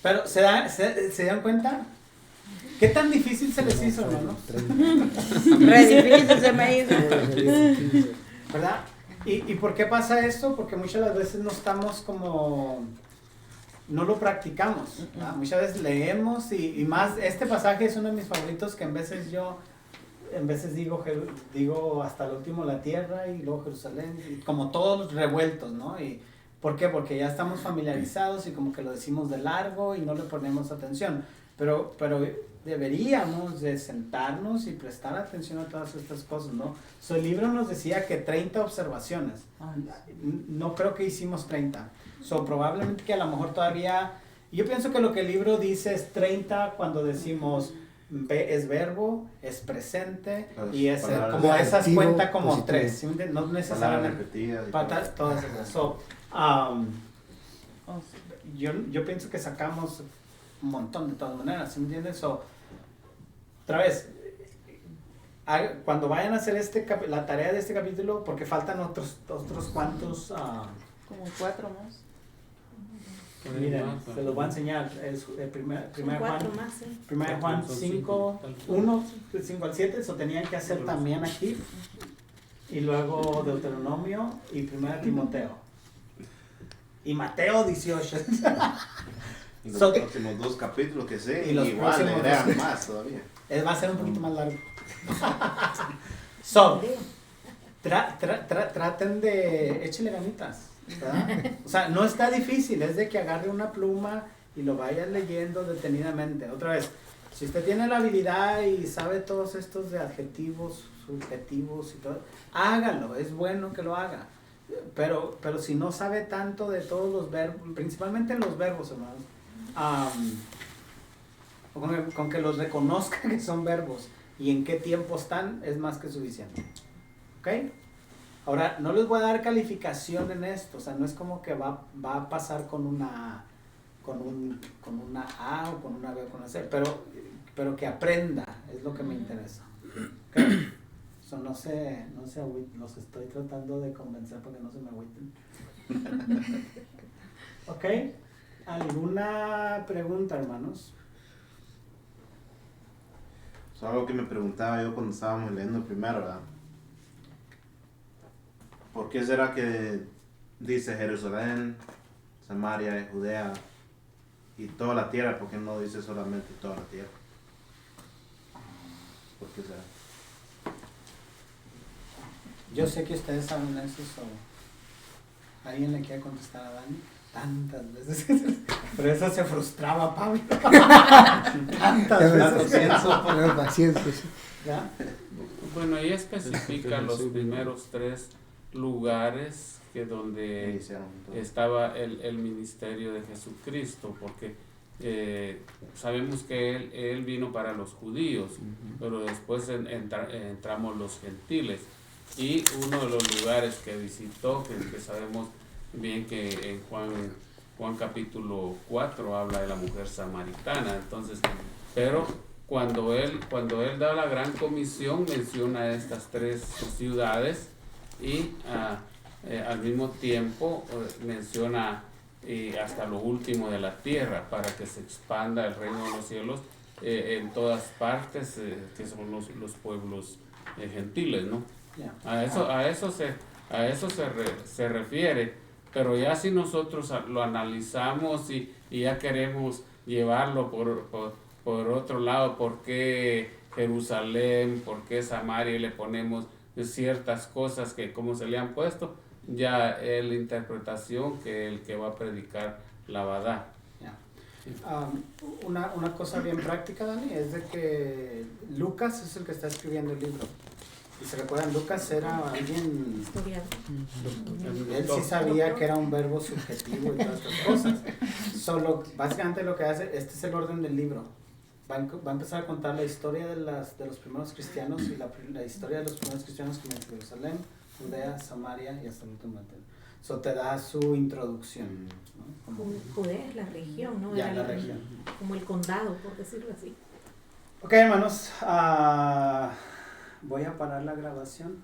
Pero, ¿se dan cuenta? ¿Qué tan difícil se les hizo, hermano? Re difícil se me hizo. ¿Verdad? ¿Y por qué pasa esto? Porque muchas las veces no estamos como... No lo practicamos. ¿verdad? Muchas veces leemos y más... Este pasaje es uno de mis favoritos que en veces digo hasta el último la tierra y luego Jerusalén, y como todos revueltos, ¿no? Y ¿por qué? Porque ya estamos familiarizados y como que lo decimos de largo y no le ponemos atención. Pero deberíamos de sentarnos y prestar atención a todas estas cosas, ¿no? So, el libro nos decía que 30 observaciones. No creo que hicimos 30. So, probablemente que a lo mejor todavía... Yo pienso que lo que el libro dice es 30 cuando decimos... es verbo, es presente y es como esas Activo, cuenta como positivo. 3, ¿sí? No Palabras necesariamente repetidas. y para todo. todas esas. So, yo pienso que sacamos un montón de todas maneras, ¿sí me entiendes? So, otra vez, cuando vayan a hacer la tarea de este capítulo, porque faltan otros cuantos, Como 4 más. miren, se los voy a enseñar. Es primer Son Juan. 4 más, sí. 1 Juan Son 5, cinco. 1, 5 al 7, eso tenían que hacer también aquí. Y luego Deuteronomio y 1 Timoteo. Y Mateo 18. Y los So- próximos 2 capítulos que sé, Y los igual le próximos agregan dos. más todavía. Va a ser un poquito más largo. So, traten de... Échele ganitas. ¿verdad? O sea, no está difícil, es de que agarre una pluma y lo vaya leyendo detenidamente. Otra vez, si usted tiene la habilidad y sabe todos estos de adjetivos, subjetivos y todo, hágalo, es bueno que lo haga. Pero si no sabe tanto de todos los verbos, principalmente los verbos, hermanos, con que los reconozca que son verbos y en qué tiempo están, es más que suficiente. ¿Ok? Ahora, no les voy a dar calificación en esto, o sea, no es como que va a pasar con una A o con una B o con una C, pero que aprenda, es lo que me interesa. ¿Okay? So, no se agüiten, los estoy tratando de convencer para que no se me agüiten. ¿Ok? ¿Alguna pregunta, hermanos? Es algo que me preguntaba yo cuando estábamos leyendo primero, ¿verdad? ¿Por qué será que dice Jerusalén, Samaria, Judea y toda la tierra? ¿Por qué no dice solamente toda la tierra? ¿Por qué será? Yo sé que ustedes saben eso, ¿alguien le quiere contestar a Dani? Tantas veces. Por eso se frustraba Pablo. Tantas veces. Poner paciencia. Sí. ¿Ya? Bueno, ahí especifica los primeros 3 lugares que donde Iniciaron todo. estaba el ministerio de Jesucristo, porque sabemos que él vino para los judíos, pero después entramos los gentiles, y uno de los lugares que visitó, que sabemos bien que en Juan capítulo 4 habla de la mujer samaritana. Entonces, pero cuando él da la gran comisión, menciona estas 3 ciudades y al mismo tiempo menciona hasta lo último de la tierra, para que se expanda el reino de los cielos en todas partes, que son los pueblos gentiles, ¿no? Ya. A eso se refiere, pero ya si nosotros lo analizamos y ya queremos llevarlo por otro lado, ¿por qué Jerusalén? ¿Por qué Samaria? Y le ponemos ciertas cosas que como se le han puesto, ya es la interpretación que el que va a predicar la va a dar. Una cosa bien práctica, Dani, es de que Lucas es el que está escribiendo el libro. Y se recuerdan, Lucas era alguien, él sí sabía que era un verbo subjetivo y todas estas cosas. Solo, básicamente lo que hace, este es el orden del libro. Va a empezar a contar la historia de los primeros cristianos y la historia de los primeros cristianos que en Jerusalén, Judea, Samaria y hasta el último tiempo. Eso te da su introducción, ¿no? Judea es la región, ¿no? Ya, Era la región. como el condado, por decirlo así. Ok, hermanos, voy a parar la grabación.